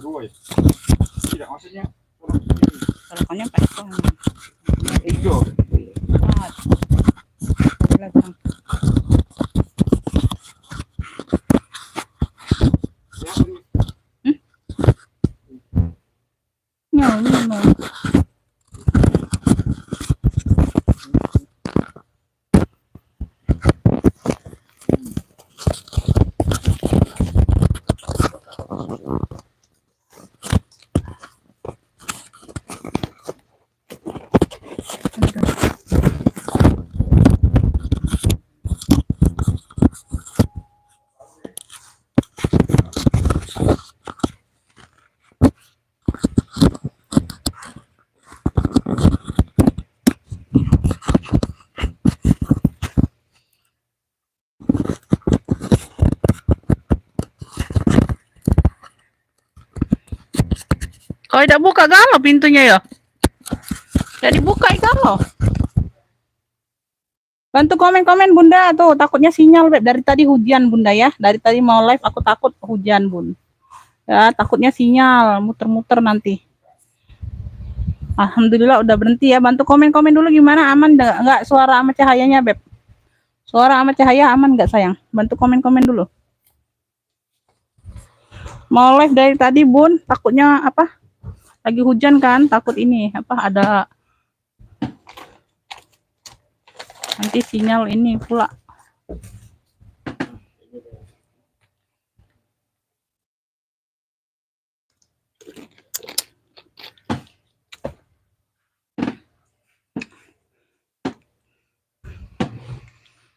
Tidak, maksudnya teleponnya pasang. itu. Kalau tidak buka galau pintunya ya. Jadi buka galau. Bantu komen-komen Bunda tuh, takutnya sinyal Beb. Dari tadi hujan Bunda ya. Dari tadi mau live aku takut hujan Bun. Ya, takutnya sinyal muter-muter nanti. Alhamdulillah udah berhenti ya. Bantu komen-komen dulu gimana, aman enggak suara sama cahayanya Beb? Suara sama cahaya aman enggak sayang? Bantu komen-komen dulu. Mau live dari tadi Bun, takutnya apa? Lagi hujan kan, takut ini apa ada nanti sinyal ini pula.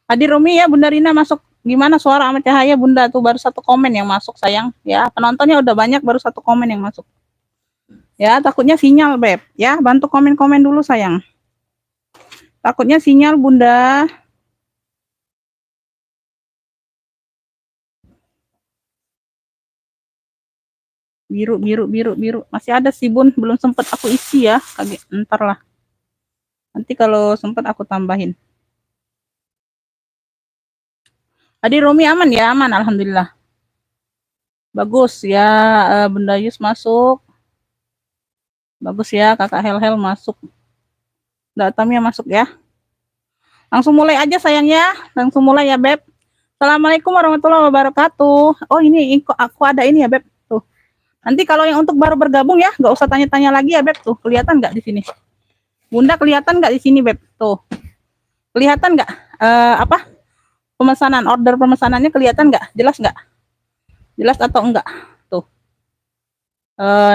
Adi Rumi ya Bunda Rina masuk, gimana suara sama cahaya Bunda tuh, baru satu komen yang masuk sayang ya, penontonnya udah banyak baru satu komen yang masuk ya, takutnya sinyal Beb ya, bantu komen-komen dulu sayang, takutnya sinyal Bunda. Biru masih ada sih Bun, belum sempat aku isi ya, kaget ntar lah, nanti kalau sempat aku tambahin. Adi Romi aman ya, aman alhamdulillah. Bagus ya, Bunda Yus masuk. Bagus ya, Kakak Hel masuk. Datamnya masuk ya. Langsung mulai aja sayang ya. Langsung mulai ya Beb. Assalamualaikum warahmatullahi wabarakatuh. Oh ini aku ada ini ya Beb. Tuh. Nanti kalau yang untuk baru bergabung ya, nggak usah tanya-tanya lagi ya Beb. Tuh, kelihatan nggak di sini? Bunda kelihatan nggak di sini Beb? Tuh. Kelihatan nggak? Apa? Pemesanan, order pemesanannya kelihatan nggak? Jelas nggak? Jelas atau enggak? Tuh.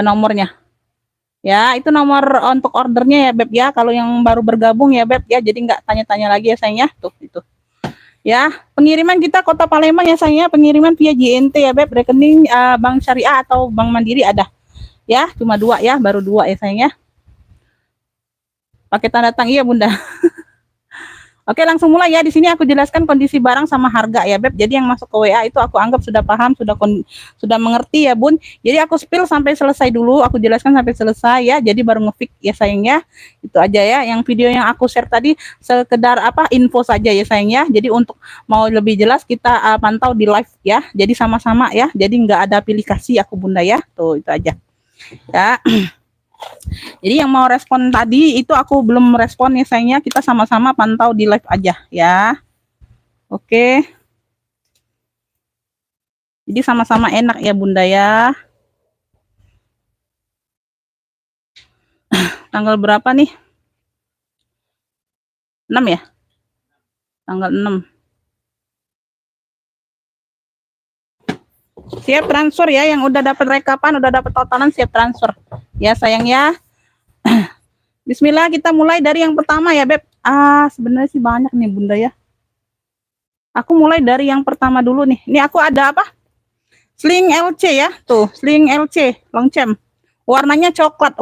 Nomornya. Ya, itu nomor untuk ordernya ya Beb ya. Kalau yang baru bergabung ya Beb ya, jadi nggak tanya-tanya lagi ya sayangnya. Tuh, itu. Ya, pengiriman kita Kota Palembang ya sayangnya, pengiriman via JNT ya Beb, rekening Bank Syariah atau Bank Mandiri ada. Ya, cuma 2 ya, baru 2 ya sayangnya. Pakai tanda tang iya Bunda. Oke, langsung mulai ya. Di sini aku jelaskan kondisi barang sama harga ya, Beb. Jadi yang masuk ke WA itu aku anggap sudah paham, sudah mengerti ya, Bun. Jadi aku spill sampai selesai dulu, aku jelaskan sampai selesai ya. Jadi baru ngefix ya sayangnya. Itu aja ya. Yang video yang aku share tadi sekedar apa info saja ya sayangnya. Jadi untuk mau lebih jelas kita pantau di live ya. Jadi sama-sama ya. Jadi nggak ada pilih kasih aku Bunda ya. Tuh itu aja. Ya. Jadi yang mau respon tadi itu aku belum respon ya sayangnya, kita sama-sama pantau di live aja ya. Oke. Jadi sama-sama enak ya Bunda ya. Tanggal berapa nih? 6 ya? Tanggal 6. Siap transfer ya, yang udah dapat rekapan, udah dapat totalan siap transfer. Ya sayang ya. Bismillah, kita mulai dari yang pertama ya Beb. Sebenarnya sih banyak nih Bunda ya. Aku mulai dari yang pertama dulu nih. Ini aku ada apa? Sling LC ya. Tuh, sling LC long cam. Warnanya coklat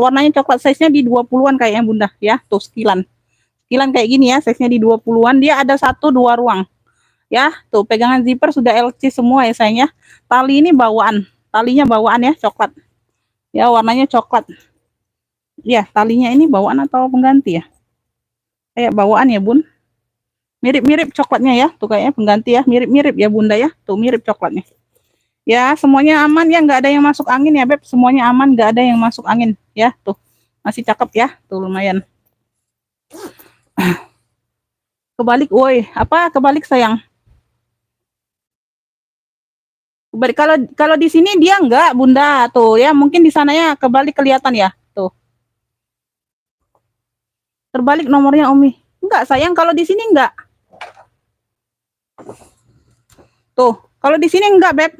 size-nya di 20-an kayaknya Bunda ya. Tuh sekilan. Sekilan kayak gini ya, size-nya di 20-an. Dia ada 1-2 ruang. Ya, tuh pegangan zipper sudah LC semua ya sayangnya. Tali ini bawaan. Talinya bawaan ya, coklat. Ya, warnanya coklat. Ya, talinya ini bawaan atau pengganti ya? Kayak bawaan ya Bun. Mirip-mirip coklatnya ya. Tuh kayaknya pengganti ya. Mirip-mirip ya Bunda ya. Tuh mirip coklatnya. Ya, semuanya aman ya, nggak ada yang masuk angin ya, Beb. Semuanya aman, nggak ada yang masuk angin ya. Tuh, masih cakep ya. Tuh lumayan. Kebalik, woi. Apa kebalik sayang? Kebalik. Kalau kalau di sini dia enggak, Bunda. Tuh ya, mungkin di sana ya kebalik kelihatan ya. Tuh, terbalik nomornya Umi. Enggak, sayang, kalau di sini enggak. Tuh, kalau di sini enggak, Beb.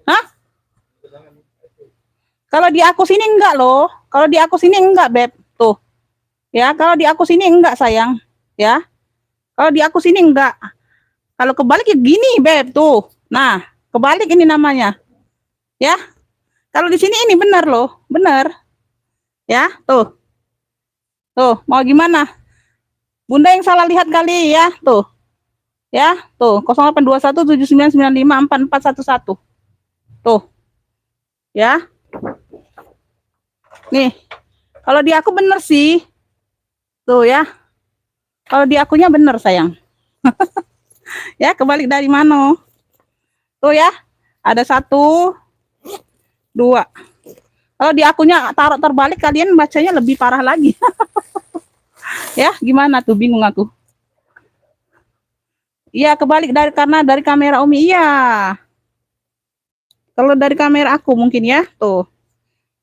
Hah? Kalau di aku sini enggak loh. Kalau di aku sini enggak, Beb. Tuh. Ya, kalau di aku sini enggak, sayang. Ya. Kalau di aku sini enggak. Kalau kebalik ya gini, Beb. Tuh. Nah, kebalik ini namanya. Ya. Kalau di sini ini benar loh. Benar. Ya, tuh. Tuh, mau gimana? Bunda yang salah lihat kali ya. Tuh. Ya, tuh. 082179954411. Tuh. Ya. Nih. Kalau di aku bener sih. Tuh ya. Kalau di akunya bener, sayang. Ya, kebalik dari mana? Tuh ya. Ada 1, 2. Kalau di akunya taruh terbalik, kalian bacanya lebih parah lagi. Ya, gimana tuh? Bingung aku. Iya, kebalik karena dari kamera Umi. Iya. Kalau dari kamera aku mungkin ya, tuh.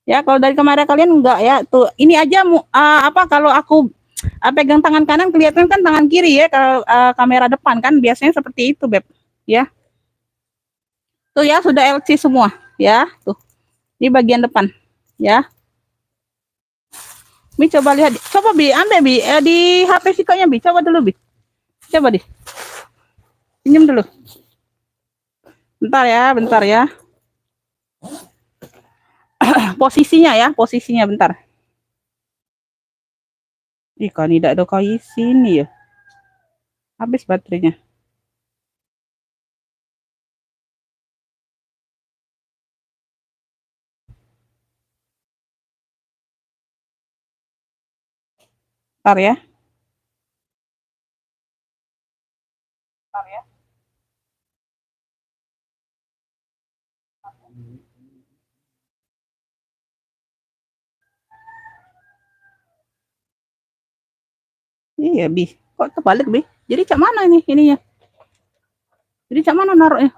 Ya, kalau dari kamera kalian enggak ya. Tuh, ini aja apa kalau aku pegang tangan kanan kelihatan kan tangan kiri ya kalau kamera depan kan biasanya seperti itu, Beb. Ya. Tuh ya, sudah LC semua, ya. Tuh. Di bagian depan, ya. Bi coba lihat, coba Bi, ambil Bi di HP Sikonya Bi, coba dulu Bi. Coba di. Pinjam dulu. Bentar ya. Posisinya ya, posisinya bentar. Ih, kan tidak ada kayak sini ya. Habis baterainya. Bentar ya. Bentar ya. Iya, Bi. Kok terbalik, Bi? Jadi cak mana nih ininya? Jadi cak mana naruhnya?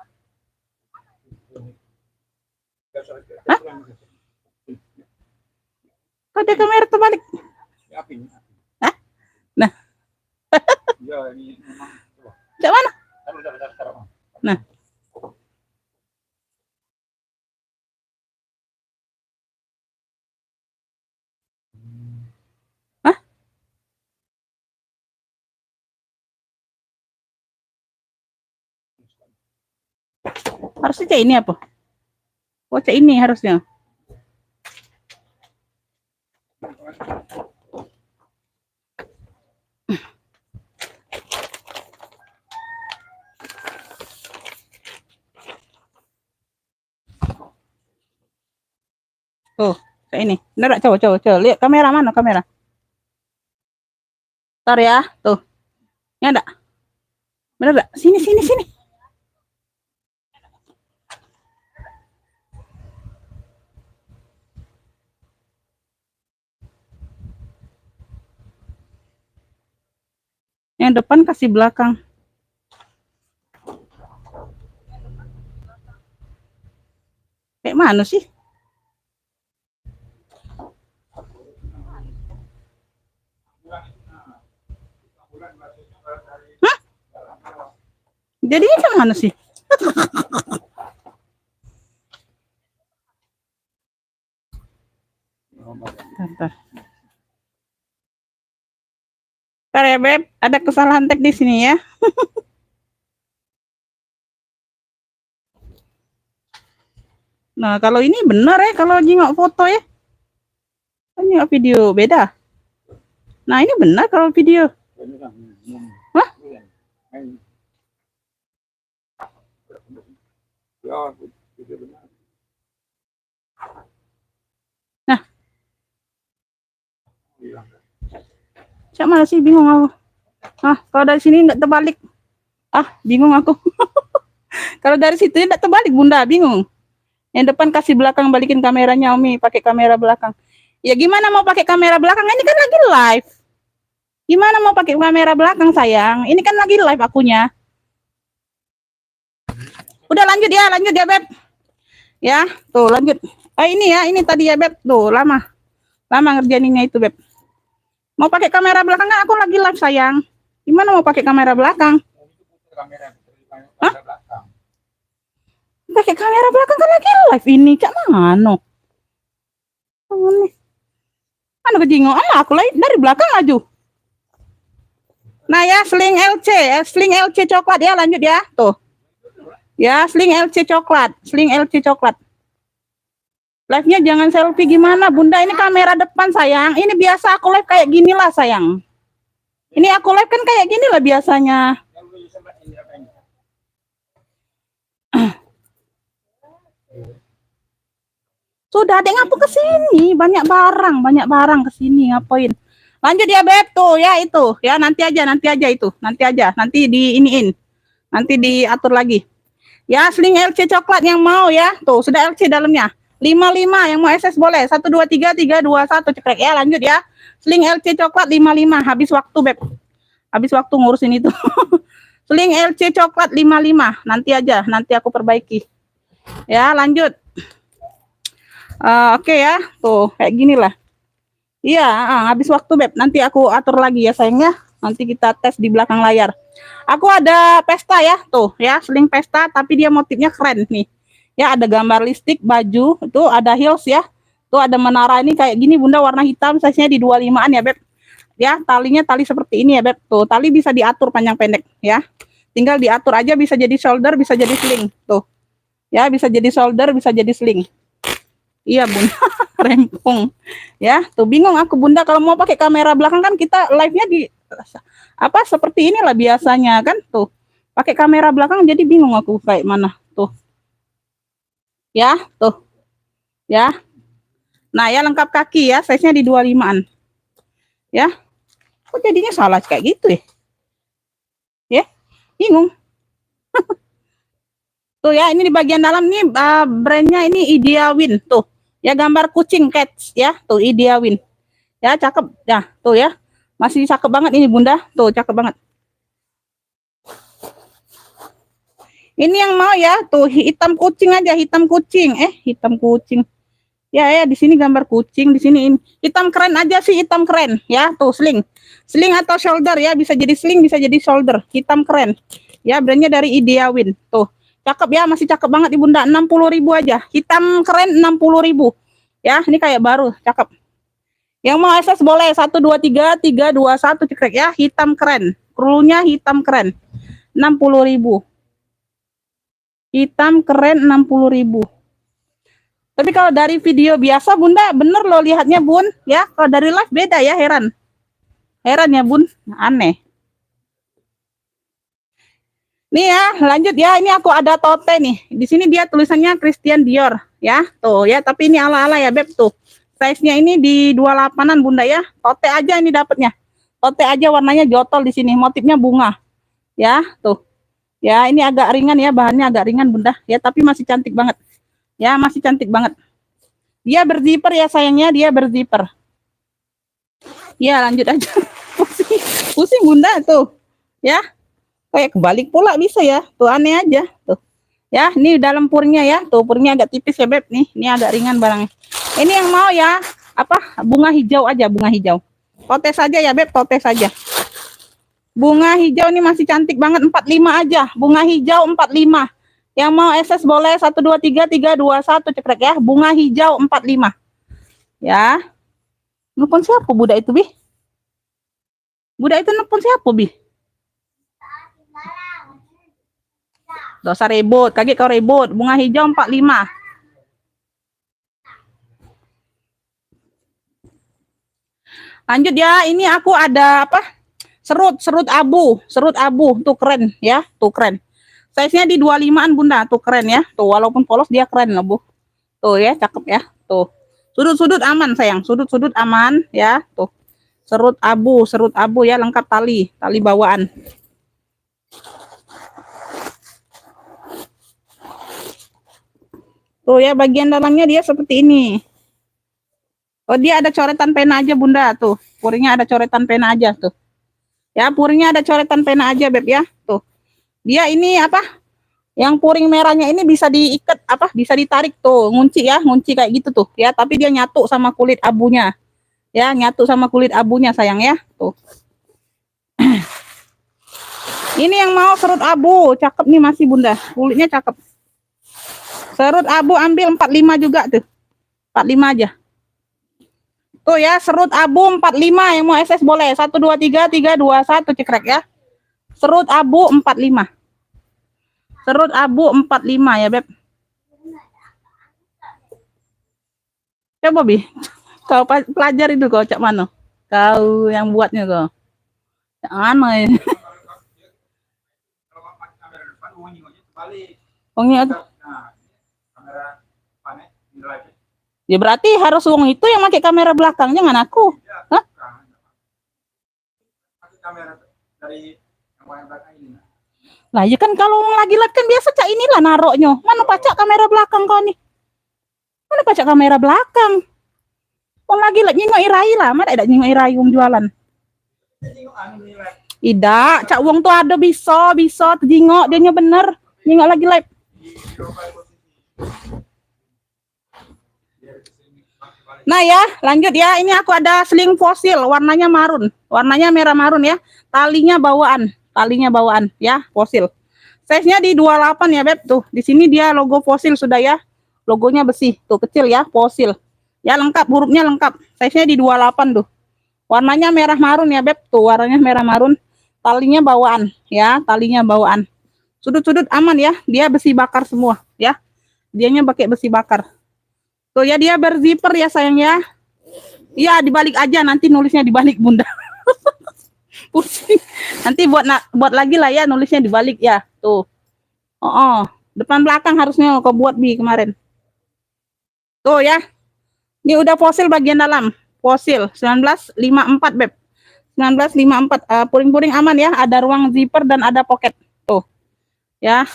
Hah? Kok ada kamera terbalik? Hah? Nah. Cak mana? Nah. Hah? Harusnya cak ini apa? Oh, cak ini harusnya. Tuh, kayak ini. Bener gak? Coba. Lihat kamera mana kamera? Ntar ya. Tuh. Ini ada. Bener gak? Sini. Yang depan kasih belakang. Kayak mana sih? Hah? Jadinya kayak mana sih? Bentar. Bentar ya, Beb. Ada kesalahan teknis ini ya. Nah, kalau ini benar ya, kalau jingok foto ya. Jingok video beda. Nah, ini benar kalau video. Hah? Nah. Cak mana sih, bingung aku. Ah, kalau dari sini nggak terbalik. Ah, bingung aku. Kalau dari situ tidak terbalik Bunda, bingung. Yang depan kasih belakang, balikin kameranya Umi, pakai kamera belakang. Ya gimana mau pakai kamera belakang? Ini kan lagi live. Gimana mau pakai kamera belakang sayang? Ini kan lagi live akunya. Udah lanjut ya Beb. Ya, tuh lanjut. Ini ya, ini tadi ya Beb. Tuh lama ngerjainnya itu Beb. Mau pakai kamera belakang kan aku lagi live sayang. Gimana mau pakai kamera belakang? Hah? Pakai kamera belakang kan lagi live ini, Cak Mano. Mana kejingo? Aku live dari belakang maju. Nah ya, sling LC coklat ya, lanjut ya. Tuh. Ya, sling LC coklat. Live-nya jangan selfie gimana, Bunda? Ini kamera depan, sayang. Ini biasa aku live kayak gini lah, sayang. Ini aku live kan kayak gini lah biasanya. Sudah, Dek, ngapu ke sini? Banyak barang ke sini, ngapain? Lanjut ya, Beb. Tuh, ya itu. Ya, nanti aja itu. Nanti diiniin. Nanti diatur lagi. Ya, sling LC coklat yang mau ya. Tuh, sudah LC dalamnya. 55 yang mau SS boleh. 1 2 3 3 2 1 cekrek ya, lanjut ya. Sling LC coklat 55, habis waktu Beb. Habis waktu ngurusin itu. Sling LC coklat 55, nanti aku perbaiki. Ya, lanjut. Oke ya, tuh kayak gini lah. Iya, habis waktu Beb. Nanti aku atur lagi ya sayangnya. Nanti kita tes di belakang layar. Aku ada pesta ya, tuh ya, sling pesta, tapi dia motifnya keren nih. Ya, ada gambar listrik, baju, itu ada heels ya. Tuh ada menara ini kayak gini Bunda, warna hitam, size-nya di 25-an ya Beb. Ya, talinya tali seperti ini ya Beb. Tuh, tali bisa diatur panjang pendek ya. Tinggal diatur aja, bisa jadi shoulder, bisa jadi sling. Tuh. Ya, bisa jadi shoulder, bisa jadi sling. Iya Bunda, rempong. Ya, tuh bingung aku Bunda kalau mau pakai kamera belakang kan kita live-nya di apa seperti inilah biasanya kan tuh. Pakai kamera belakang jadi bingung aku kayak mana tuh. Ya, tuh. Ya. Nah, ya lengkap kaki ya, size-nya di 25-an. Ya. Kok jadinya salah kayak gitu ya? Ya, bingung. Tuh ya, ini di bagian dalam nih brandnya ini Ideawin tuh. Ya gambar kucing cats ya, tuh Ideawin. Ya cakep ya, tuh ya. Masih cakep banget ini Bunda, tuh cakep banget. Ini yang mau ya, tuh hitam kucing aja, hitam kucing. Hitam kucing. Ya di sini gambar kucing, di sini ini. Hitam keren aja sih, hitam keren ya, tuh sling. Sling atau shoulder ya, bisa jadi sling, bisa jadi shoulder. Hitam keren. Ya, brandnya dari Ideawin. Tuh. Cakep ya, masih cakep banget Ibu Bunda. 60.000 aja. Hitam keren 60.000. Ya, ini kayak baru, cakep. Yang mau SS boleh 1 2 3 3 2 1 cekrek ya, hitam keren. Krunya hitam keren. 60.000. Hitam keren 60.000. Tapi kalau dari video biasa Bunda bener loh lihatnya Bun, ya. Kalau dari live beda ya, heran. Heran ya Bun, aneh. Nih ya, lanjut ya. Ini aku ada tote nih. Di sini dia tulisannya Christian Dior ya. Tuh ya, tapi ini ala-ala ya Beb tuh. Size-nya ini di 28-an Bunda ya. Tote aja ini dapatnya. Tote aja warnanya jotol di sini. Motifnya bunga. Ya, tuh. Ya, ini agak ringan ya, bahannya agak ringan Bunda. Ya, tapi masih cantik banget. Ya, masih cantik banget. Dia berzipper ya sayangnya, dia berzipper. Ya, lanjut aja. Pusing Bunda tuh. Ya. Kayak kebalik pula bisa ya, tuh aneh aja tuh ya. Ini dalam purnya ya, tuh purnya agak tipis ya Beb nih, ini agak ringan barangnya. Ini yang mau ya apa bunga hijau aja, bunga hijau tote saja ya Beb, tote saja. Bunga hijau ini masih cantik banget, 45 aja, bunga hijau 45. Yang mau SS boleh 1 2 3 3 2 1 cekrek ya, bunga hijau 45 ya. Nelpon siapa budak itu Bi? Budak itu nelpon siapa Bi? Dosa ribut, kaget kau ribut. Bunga hijau 45. Lanjut ya, ini aku ada apa? Serut abu tuh keren ya, tuh keren. Size-nya di 25-an Bunda, tuh keren ya. Tuh walaupun polos dia keren loh, Bu. Tuh ya, cakep ya. Tuh. Sudut-sudut aman sayang, sudut-sudut aman ya, tuh. Serut abu ya, lengkap tali bawaan. Tuh ya, bagian dalamnya dia seperti ini. Oh, dia ada coretan pena aja, Bunda. Tuh, puringnya ada coretan pena aja tuh. Ya, puringnya ada coretan pena aja, Beb ya. Tuh. Dia ini apa? Yang puring merahnya ini bisa diikat apa? Bisa ditarik tuh, ngunci ya, ngunci kayak gitu tuh ya, tapi dia nyatu sama kulit abunya. Ya, nyatu sama kulit abunya sayang ya. Tuh. Ini yang mau serut abu, cakep nih masih Bunda. Kulitnya cakep. Serut abu ambil 45 juga tuh. 45 aja. Tuh ya, serut abu 45 yang mau SS boleh. 1 2 3 3 2 1 cekrek ya. Serut abu 45. Serut abu 45 ya, Beb. Coba, Bi. Kau pelajar itu kau cak mana? Kau yang buatnya kau. Cak mana ya? Wongnya ya berarti harus wong itu yang pakai kamera belakang, jangan aku. Hah? Lah ya kan kalau lagi live kan biasa cak inilah naroknya. Mana pacak kamera belakang kau nih? Mana pacak kamera belakang? Wong lagi live nyingok irai lah, mana ada nyingok irai wong jualan. Tidak, cak wong tuh ada bisa jingok dia nya bener. Nyingok lagi live. Nah ya, lanjut ya. Ini aku ada seling fosil, warnanya marun, warnanya merah marun ya. Talinya bawaan ya, fosil. Size-nya di 28 ya, Beb. Tuh, di sini dia logo fosil sudah ya. Logonya besi, tuh kecil ya, fosil. Ya lengkap, hurufnya lengkap. Size-nya di 28 tuh. Warnanya merah marun ya, Beb. Tuh, warnanya merah marun. Talinya bawaan ya, talinya bawaan. Sudut-sudut aman ya, dia besi bakar semua ya. Dianya pakai besi bakar. Tuh ya, dia berzipper ya sayang ya. Iya, dibalik aja, nanti nulisnya dibalik Bunda. Pusing. Nanti buat lagi lah ya, nulisnya dibalik ya. Tuh. Oh, depan belakang harusnya kau buat Bi kemarin. Tuh ya. Ini udah fosil bagian dalam. Fosil 1954, Beb. 1954. Puring-puring aman ya, ada ruang zipper dan ada pocket. Tuh. Ya.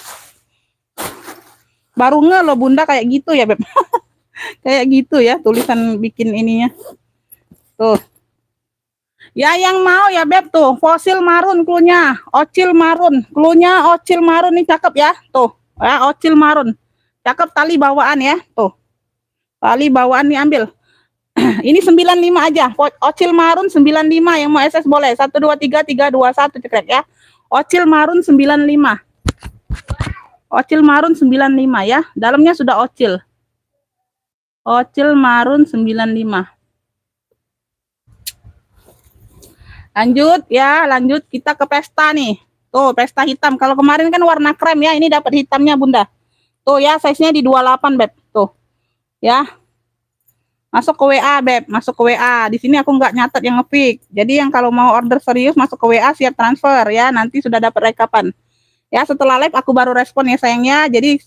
Baru nge lo Bunda kayak gitu ya, Beb. Kayak gitu ya tulisan bikin ininya. Tuh. Ya yang mau ya, Beb, tuh fosil marun klunya, ocil marun. Klunya ocil marun nih cakep ya. Tuh. Ya, ocil marun. Cakep, tali bawaan ya. Tuh. Tali bawaan nih ambil. Ini 95 aja. Ocil marun 95 yang mau SS boleh. 1 2 3 3 2 1 cekrek ya. Ocil marun 95. Ocil marun 95 ya. Dalamnya sudah ocil. Ocil marun 95. Lanjut ya, lanjut kita ke pesta nih. Tuh, pesta hitam. Kalau kemarin kan warna krem ya, ini dapat hitamnya Bunda. Tuh ya, size-nya di 28, Beb. Tuh. Ya. Masuk ke WA, Beb. Masuk ke WA. Di sini aku nggak nyatet yang ngepick. Jadi yang kalau mau order serius masuk ke WA siap transfer ya. Nanti sudah dapat rekapan. Ya, setelah live aku baru respon ya sayangnya. Jadi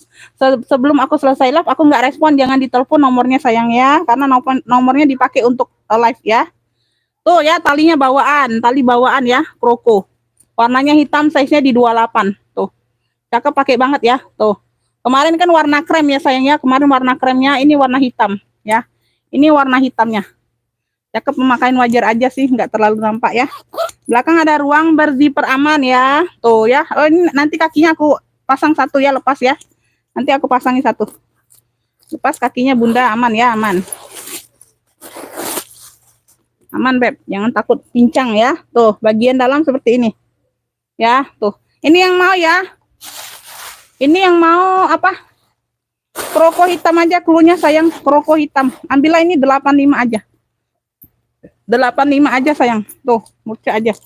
sebelum aku selesai live aku nggak respon, jangan ditelepon nomornya sayang ya, karena nomornya dipakai untuk live ya. Tuh ya, talinya bawaan, tali bawaan ya, kroko. Warnanya hitam, size-nya di 28. Tuh. Cakep, pakai banget ya. Tuh. Kemarin kan warna krem ya sayangnya, kemarin warna kremnya, ini warna hitam ya. Ini warna hitamnya. Cakep, pemakaian wajar aja sih, nggak terlalu nampak ya. Belakang ada ruang berzipper aman ya. Tuh ya. Oh, ini nanti kakinya aku pasang satu ya, lepas ya. Nanti aku pasangin satu. Lepas kakinya Bunda, aman ya, aman. Aman, Beb. Jangan takut pincang ya. Tuh, bagian dalam seperti ini. Ya, tuh. Ini yang mau ya. Ini yang mau apa? Kroko hitam aja klunya sayang, kroko hitam. Ambillah ini 85 aja. 85 aja sayang. Tuh, murca aja.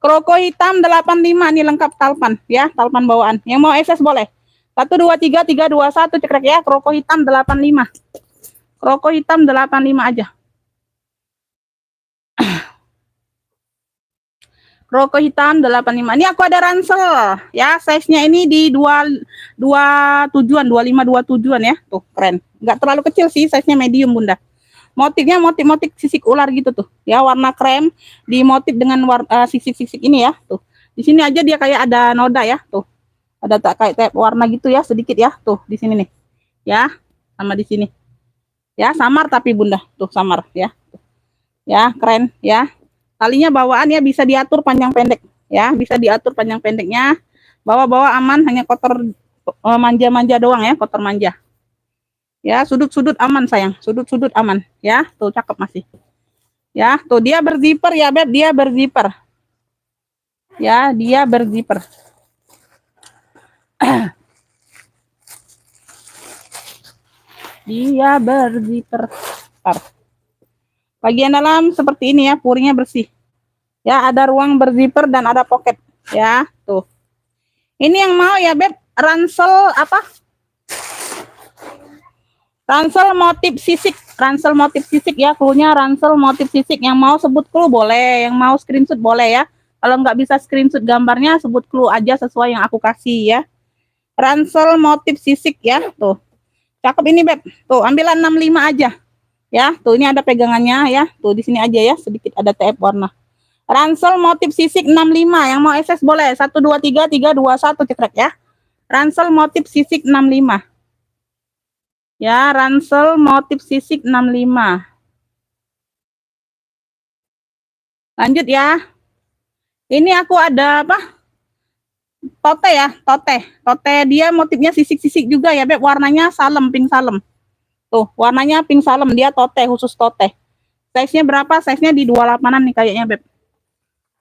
Kroko hitam 85 ini lengkap talpan ya, talpan bawaan. Yang mau SS boleh. 1 2 3 3 2 1 cekrek ya, kroko hitam 85. Kroko hitam 85 aja. Kroko hitam 85. Ini aku ada ransel ya, size-nya ini di 27-an, 25-27-an ya. Tuh, keren. Enggak terlalu kecil sih, size-nya medium Bunda. Motifnya motif sisik ular gitu tuh ya, warna krem di motif dengan sisik-sisik ini ya. Tuh di sini aja dia kayak ada noda ya. Tuh ada tak kayak warna gitu ya sedikit ya. Tuh di sini nih ya. sama di sini. Ya, samar tapi Bunda. Tuh samar ya. Ya, keren ya. Talinya bawaan ya, bisa diatur panjang pendek ya, bisa diatur panjang pendeknya. Bawa-bawa aman, hanya kotor manja-manja doang ya, kotor manja. Ya, sudut-sudut aman sayang, sudut-sudut aman ya. Tuh cakep masih. Ya, tuh dia berzipper ya, Beb, dia berzipper. Ya, dia berzipper. Dia berzipper. Bagian dalam seperti ini ya, puringnya bersih. Ya, ada ruang berzipper dan ada pocket. Ya, tuh. Ini yang mau ya, Beb, ransel apa? Ransel motif sisik. Ransel motif sisik ya, cluenya ransel motif sisik. Yang mau sebut clue boleh, yang mau screenshot boleh ya. Kalau nggak bisa screenshot gambarnya, sebut clue aja sesuai yang aku kasih ya. Ransel motif sisik ya, tuh. Cakep ini, Beb. Tuh, ambilan 65 aja. Ya, tuh ini ada pegangannya ya. Tuh di sini aja ya, sedikit ada TF warna. Ransel motif sisik 65, yang mau SS boleh. 1 2 3 3 2 1 cekrek ya. Ransel motif sisik 65. Ya, ransel motif sisik 65. Lanjut ya. Ini aku ada apa? Tote ya, tote. Tote dia motifnya sisik-sisik juga ya, Beb. Warnanya salem, pink salem. Tuh, warnanya pink salem, dia tote, khusus tote. Size-nya berapa? Size-nya di 28-an nih kayaknya, Beb.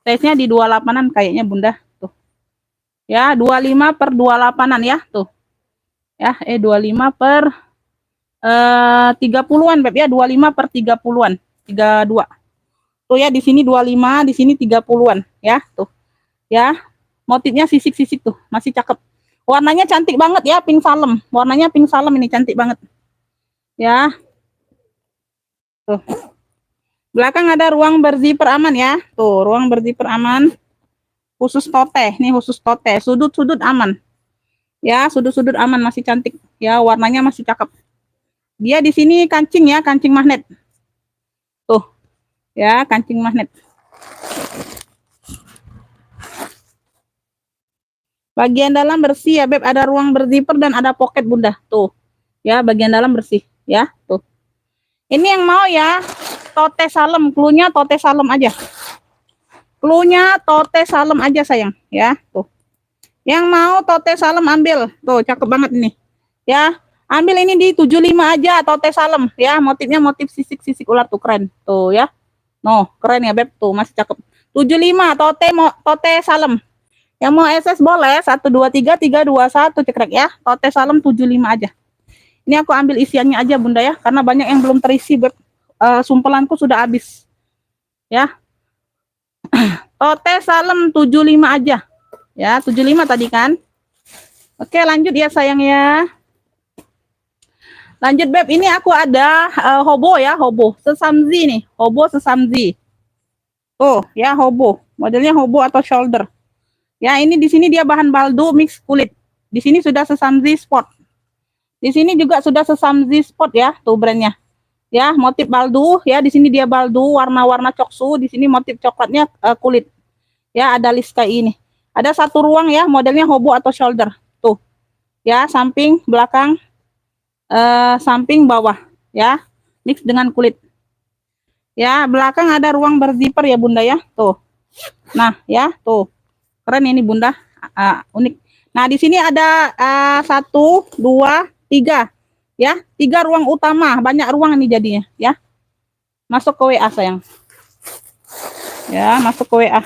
Size-nya di 28-an kayaknya, Bunda. Tuh. Ya, 25 per 28-an ya, tuh. Ya, 25 per 30-an, Beb ya, 25 per 30-an. 32. Tuh ya, di sini 25, di sini 30-an ya, tuh. Ya, motifnya sisik-sisik tuh, masih cakep. Warnanya cantik banget ya, pink salem. Warnanya pink salem ini cantik banget. Ya. Tuh. Belakang ada ruang berzipper aman ya. Tuh, ruang berzipper aman. Khusus tote, nih khusus tote. Sudut-sudut aman. Ya, sudut-sudut aman, masih cantik. Ya, warnanya masih cakep. Dia di sini kancing ya, kancing magnet. Tuh. Ya, kancing magnet. Bagian dalam bersih ya, Beb. Ada ruang berzipper dan ada pocket, Bunda. Tuh. Ya, bagian dalam bersih ya, tuh. Ini yang mau ya, tote salem, cluenya tote salem aja. Cluenya tote salem aja sayang, ya, tuh. Yang mau tote salem ambil, tuh cakep banget ini. Ya, ambil ini di 75 aja tote salem, ya, motifnya motif sisik-sisik ular tuh keren, tuh ya. No, keren ya, Beb, tuh masih cakep. 75 tote salem. Yang mau SS boleh, 1 2 3 3 2 1 cekrek ya. Tote salem 75 aja. Ini aku ambil isiannya aja, Bunda ya, karena banyak yang belum terisi, Beb. Sumpelanku sudah habis. Ya. Tote salem 75 aja. Ya, 75 tadi kan. Oke, lanjut ya sayang ya. Lanjut, Beb. Ini aku ada hobo ya, hobo. Sesamzi nih, hobo sesamzi. Tuh, ya hobo. Modelnya hobo atau shoulder. Ya, ini di sini dia bahan baldo mix kulit. Di sini sudah sesamzi sport. Di sini juga sudah sesamzi sport ya, tuh brandnya. Ya, motif baldo ya, di sini dia baldo warna-warna coksu, di sini motif coklatnya kulit. Ya, ada list kayak ini. Ada satu ruang ya, modelnya hobo atau shoulder. Tuh. Ya, samping, belakang, samping, bawah ya. Mix dengan kulit. Ya, belakang ada ruang berzipper ya, Bunda ya. Tuh. Nah, ya, tuh. Keren ini, Bunda. Unik. Nah, di sini ada 1 2 3 ya, 3 ruang utama, banyak ruang ini jadinya ya. Masuk ke WA sayang. Ya, masuk ke WA.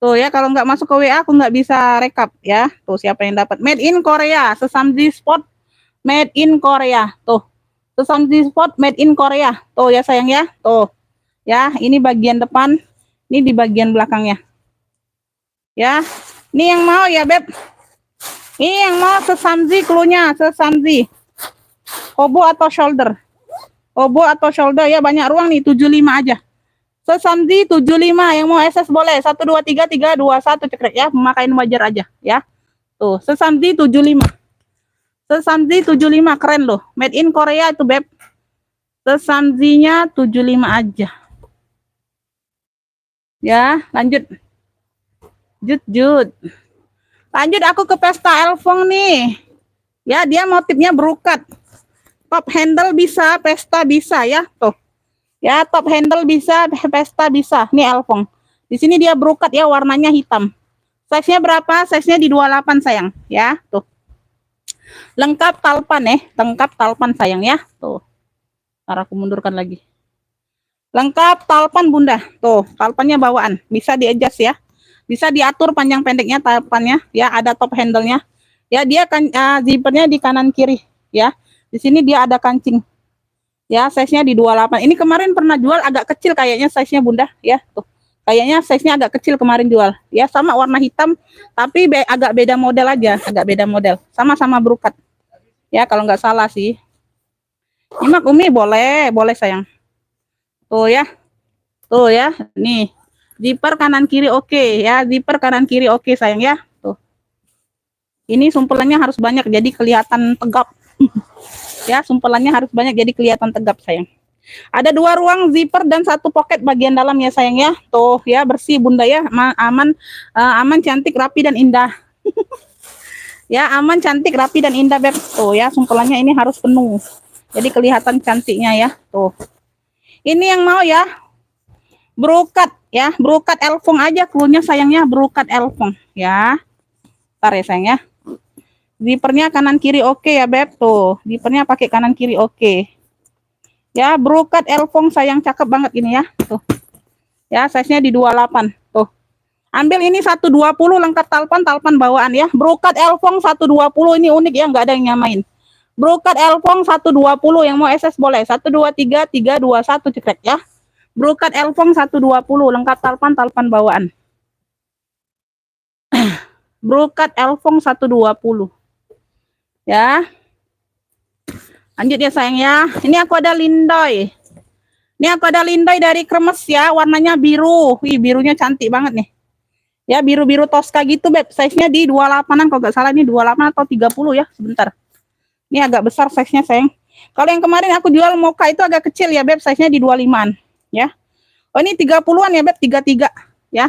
Tuh ya, kalau nggak masuk ke WA aku nggak bisa rekap ya. Tuh siapa yang dapat? Made in Korea, Sesamzi Sport made in Korea. Tuh. Sesamzi Sport made in Korea. Tuh ya sayang ya. Tuh. Ya, ini bagian depan, ini di bagian belakangnya. Ya. Ini yang mau ya, Beb. Ini yang mau sesamzi cluenya, sesamzi. Hobo atau shoulder. Hobo atau shoulder ya, banyak ruang nih, 75 aja. Sesamzi 75, yang mau SS boleh. 1 2 3 3 2 1 cekrek ya, pemakaian wajar aja ya. Tuh, sesamzi 75. Sesamzi 75 keren loh. Made in Korea itu, Beb. Sesamzinya 75 aja. Ya, lanjut. Jut. Lanjut aku ke pesta Elfong nih. Ya, dia motifnya berukat. top handle bisa, pesta bisa ya, tuh. Ya, top handle bisa, pesta bisa. Ini Elfong. Di sini dia brokat ya, warnanya hitam. Size-nya berapa? Size-nya di 28 sayang, ya, tuh. Lengkap talpan lengkap talpan sayang ya, tuh. Ntar aku mundurkan lagi. Lengkap talpan bunda, tuh, talpannya bawaan, bisa di-adjust ya. Bisa diatur panjang pendeknya talpannya, ya, ada top handle-nya. Ya, dia kan zippernya di kanan kiri, ya. Di sini dia ada kancing. Ya, size-nya di 28. Ini kemarin pernah jual agak kecil kayaknya size-nya bunda, ya, tuh. Kayaknya size-nya agak kecil kemarin jual. Ya, sama warna hitam, tapi agak beda model aja, agak beda model. Sama-sama brokat. Ya, kalau nggak salah sih. Nyimak Umi boleh, boleh sayang. Tuh ya. Tuh ya, nih. Zipper kanan kiri oke ya, zipper kanan kiri oke sayang ya. Tuh. Ini sumpelannya harus banyak jadi kelihatan tegap. Ya, sumpelannya harus banyak jadi kelihatan tegap sayang. Ada 2 ruang zipper dan 1 pocket bagian dalam ya sayang ya. Tuh ya, bersih bunda ya, aman, aman, cantik, rapi dan indah. Ya, aman, cantik, rapi dan indah beb. Tuh ya, sumpelannya ini harus penuh. Jadi kelihatan cantiknya ya. Tuh. Ini yang mau ya. Brokat ya, brokat Elfong aja cluenya sayangnya, brokat Elfong ya. Ntar ya sayang ya. Zippernya kanan kiri oke ya beb, tuh. Zippernya pakai kanan kiri oke. Ya, brokat Elfong sayang, cakep banget ini ya. Tuh. Ya, size-nya di 28. Tuh. Ambil ini 120 lengkap talpan, talpan bawaan ya. Brokat Elfong 120 ini unik ya, nggak ada yang nyamain. Brokat Elfong 120 yang mau SS boleh. 123 321 cekrek ya. Brokat Elfong 120 lengkap talpan, talpan bawaan. Brokat Elfong 120. Ya. Lanjut ya sayang ya. Ini aku ada lindoy. Ini aku ada lindoy dari Kremes ya, warnanya biru. Wih, birunya cantik banget nih. Ya, biru-biru Tosca gitu beb. Size-nya di 28-an kalau nggak salah, ini 28 atau 30 ya. Sebentar. Ini agak besar size-nya sayang. Kalau yang kemarin aku jual mocha itu agak kecil ya beb, size-nya di 25-an ya. Oh, ini 30-an ya beb, 33 ya.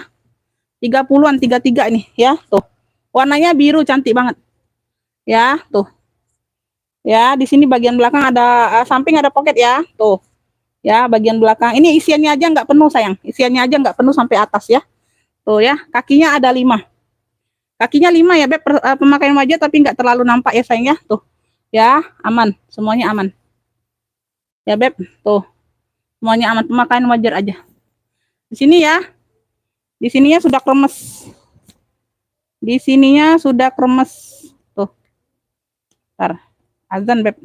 30-an, 33 ini ya, tuh. Warnanya biru cantik banget. Ya, tuh. Ya, di sini bagian belakang ada samping ada pocket ya, tuh. Ya, bagian belakang. Ini isiannya aja nggak penuh sayang. Isiannya aja nggak penuh sampai atas ya. Tuh ya, kakinya ada 5. Kakinya 5 ya beb, pemakaian wajah tapi nggak terlalu nampak ya sayang ya, tuh. Ya, aman, semuanya aman. Ya beb, tuh. Semuanya aman, pemakaian wajar aja. Di sini ya. Di sininya sudah kremes. Di sininya sudah kremes. Tuh. Ntar. Azan beb.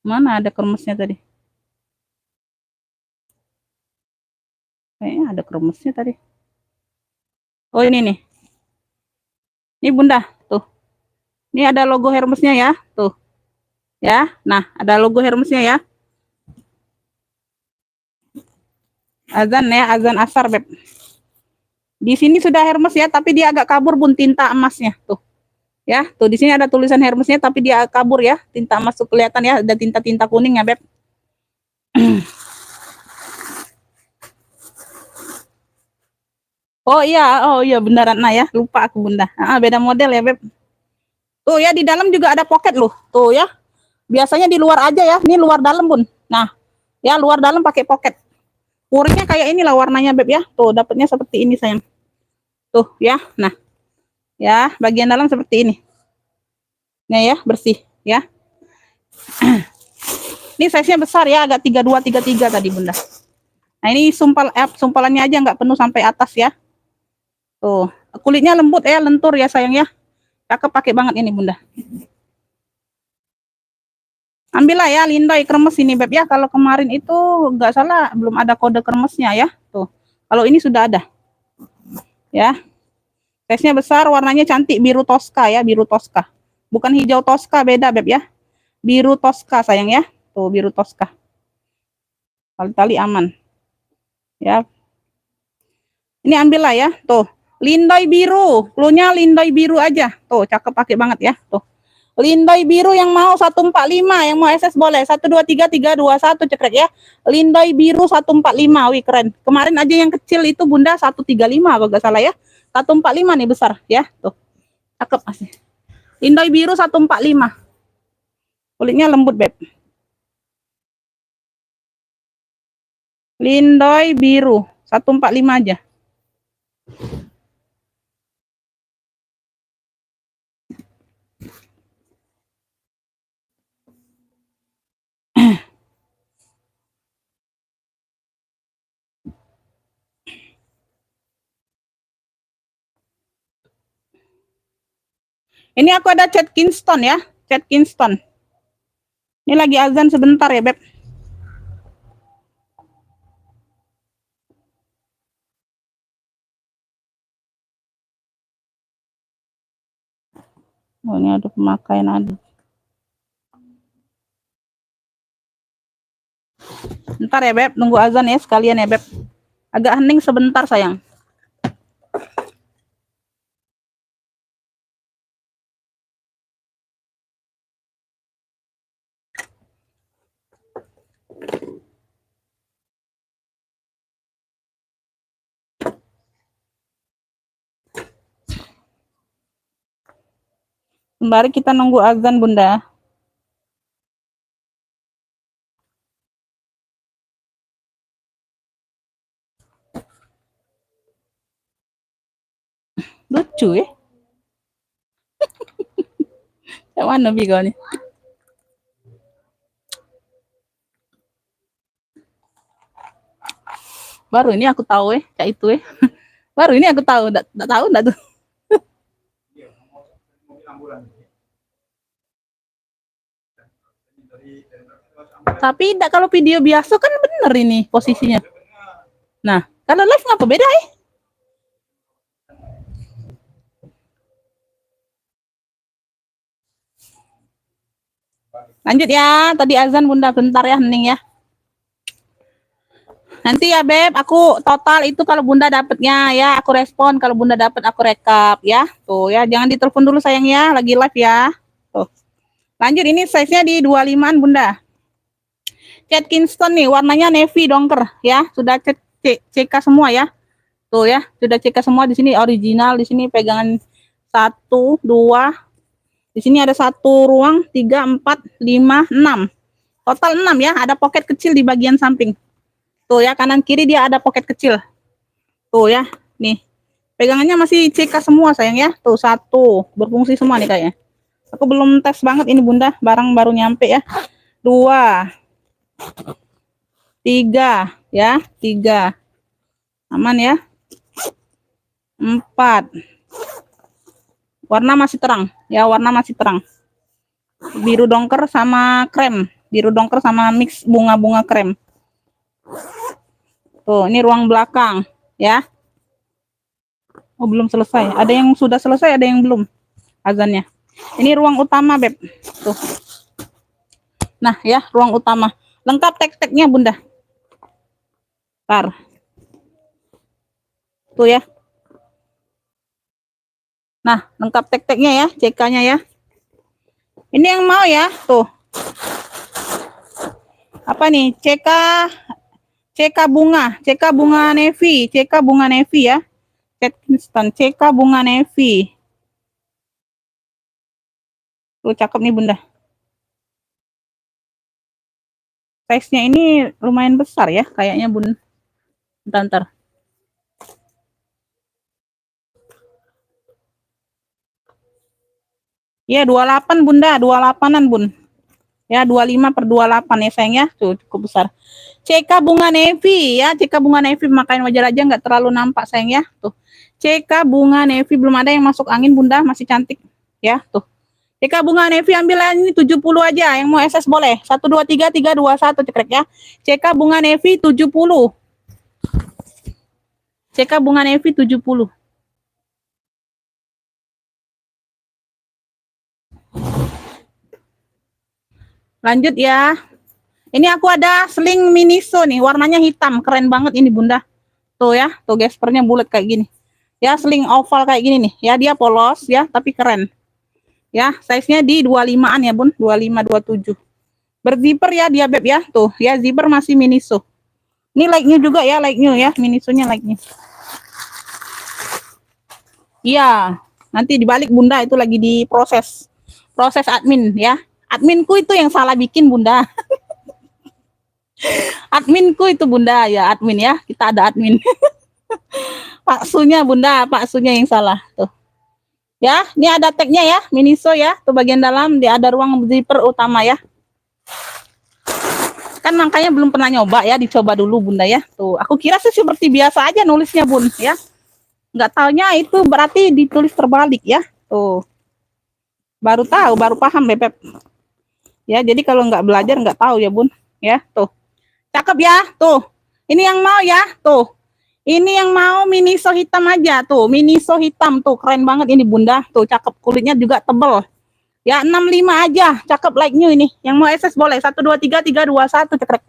Mana ada kremesnya tadi? Kayaknya ada kremesnya tadi. Oh, ini nih. Ini bunda, tuh. Ini ada logo Hermesnya ya, tuh. Ya, nah ada logo Hermesnya ya. Azan ya, azan asar beb. Di sini sudah Hermes ya, tapi dia agak kabur bun tinta emasnya, tuh. Ya, tuh di sini ada tulisan Hermesnya tapi dia kabur ya, tinta emas tuh kelihatan ya, ada tinta-tinta kuning ya beb. Oh iya beneran nah ya, lupa aku bunda. Beda model ya beb. Tuh ya, di dalam juga ada pocket loh, tuh ya. Biasanya di luar aja ya, ini luar dalam bun. Nah, ya luar dalam pakai pocket. Puringnya kayak inilah warnanya beb ya, tuh dapatnya seperti ini sayang. Tuh ya, nah. Ya, bagian dalam seperti ini. Nah ya, bersih ya. Ini size-nya besar ya, agak 32 33 tadi bunda. Nah, ini sumpalannya aja nggak penuh sampai atas ya. Tuh, kulitnya lembut ya, lentur ya sayang ya. Cakep pakai banget ini bunda. Ambillah ya lindoy kremes ini beb ya. Kalau kemarin itu nggak salah belum ada kode kremesnya ya. Tuh, kalau ini sudah ada. Ya. Size-nya besar, warnanya cantik, biru Tosca ya, biru Tosca. Bukan hijau Tosca, beda beb ya. Biru Tosca sayang ya. Tuh, biru Tosca. Tali-tali aman. Ya. Ini ambillah ya, tuh. Lindoy biru, cluenya lindoy biru aja. Tuh, cakep pakai banget ya, tuh. Lindoy biru yang mau 145, yang mau SS boleh. 123 321 cekrek ya. Lindoy biru 145, wih keren. Kemarin aja yang kecil itu bunda 135 kalau nggak salah ya. 145 nih besar ya, tuh. Cakep masih. Lindoy biru 145. Kulitnya lembut beb. Lindoy biru 145 aja. Ini aku ada chat Kingston ya, chat Kingston. Ini lagi azan sebentar ya, Beb. Oh, ini ada pemakaian ada. Bentar ya, Beb. Nunggu azan ya sekalian ya, Beb. Agak hening sebentar, sayang. Sembari kita nunggu azan, Bunda. Lucu ya. Yang mana Bigo nih? Baru ini aku tahu kayak itu Baru ini aku tahu, enggak tahu enggak tuh. Tapi enggak, kalau video biasa kan bener ini posisinya. Nah, kalau live ngapa beda Lanjut ya, tadi azan Bunda, bentar ya, hening ya. Nanti ya Beb, aku total itu kalau Bunda dapatnya ya, aku respon. Kalau Bunda dapat aku rekap ya. Tuh ya, jangan ditelepon dulu sayang ya, lagi live ya. Tuh. Lanjut, ini size-nya di 25-an Bunda. Cat Kingston nih, warnanya navy dongker ya. Sudah CK semua ya. Tuh ya, sudah CK semua di sini original, di sini pegangan 1 2. Di sini ada 1 ruang, 3 4 5 6. Total 6 ya, ada pocket kecil di bagian samping. Tuh ya, kanan kiri dia ada pocket kecil. Tuh ya, nih. Pegangannya masih CK semua sayang ya. Tuh 1, berfungsi semua nih kayaknya. Aku belum tes banget ini Bunda, barang baru nyampe ya. 2 3 ya, 3. Aman ya. 4. Warna masih terang ya, warna masih terang. Biru dongker sama krem. Biru dongker sama mix bunga-bunga krem. Tuh, ini ruang belakang ya. Oh, belum selesai. Ada yang sudah selesai, ada yang belum azannya. Ini ruang utama, Beb. Tuh. Nah, ya, ruang utama. Lengkap tek-teknya, Bunda. Bentar. Tuh ya. Nah, lengkap tek-teknya ya, CK-nya ya. Ini yang mau ya, tuh. Apa nih? CK bunga navy, CK bunga navy ya. Cat Kingston, CK bunga navy. Tuh cakep nih Bunda. Size-nya ini lumayan besar ya, kayaknya Bun. Bentar. Ya 28 Bunda, 28-an Bun. Ya 25/28 ya sayang ya, tuh cukup besar. CK bunga navy ya, CK bunga navy, makanya wajar aja nggak terlalu nampak sayang ya. Tuh. CK bunga navy, belum ada yang masuk angin Bunda, masih cantik ya, tuh. CK bunga navy ambil ini 70 aja, yang mau SS boleh. 1 2 3 3 2 1 cekrek ya. CK bunga navy 70. CK bunga navy 70. Lanjut ya. Ini aku ada sling Miniso nih, warnanya hitam, keren banget ini Bunda. Tuh ya, tuh gaspernya bulat kayak gini. Ya, sling oval kayak gini nih. Ya, dia polos ya, tapi keren. Ya, size-nya di 25-an ya Bun, 25 27. Berzipper ya dia Beb ya. Tuh, ya zipper masih Miniso. Ini like-nya juga ya, like-nya ya, Minisonya like-nya. Iya, nanti dibalik Bunda, itu lagi diproses. Proses admin ya. Adminku itu yang salah bikin Bunda. Adminku itu Bunda ya, admin ya. Kita ada admin. Pak Sunya Bunda, Pak Sunya yang salah. Tuh. Ya, ini ada tagnya ya, Miniso ya. Tuh bagian dalam dia ada ruang zipper utama ya. Kan makanya belum pernah nyoba ya, dicoba dulu Bunda ya. Tuh, aku kira sih seperti biasa aja nulisnya Bun ya. Nggak taunya itu berarti ditulis terbalik ya. Tuh. Baru tahu, baru paham Bebek. Ya, jadi kalau nggak belajar nggak tahu ya Bun. Ya, tuh. Cakep ya, tuh. Ini yang mau ya, tuh. Ini yang mau Miniso hitam aja, tuh. Miniso hitam, tuh. Keren banget ini Bunda. Tuh, cakep. Kulitnya juga tebel. Ya, 65 aja. Cakep like new ini. Yang mau SS boleh. 1, 2, 3, 3, 2, 1. Cekrek.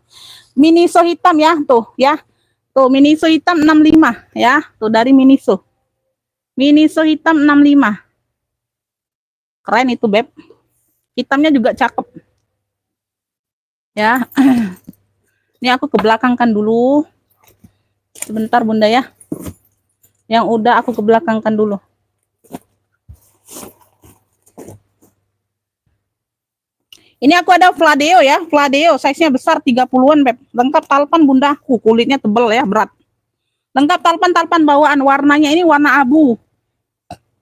Miniso hitam ya, tuh. Ya. Tuh, Miniso hitam 65. Ya, tuh dari Miniso. Miniso hitam 65. Keren itu, Beb. Hitamnya juga cakep. Ya. Ini aku ke belakang kan dulu. Sebentar Bunda ya. Yang udah aku ke belakangkan dulu. Ini aku ada Fladeo ya. Fladeo size-nya besar 30-an Beb. Lengkap talpan Bunda. Kulitnya tebel ya, berat. Lengkap talpan bawaan. Warnanya ini warna abu.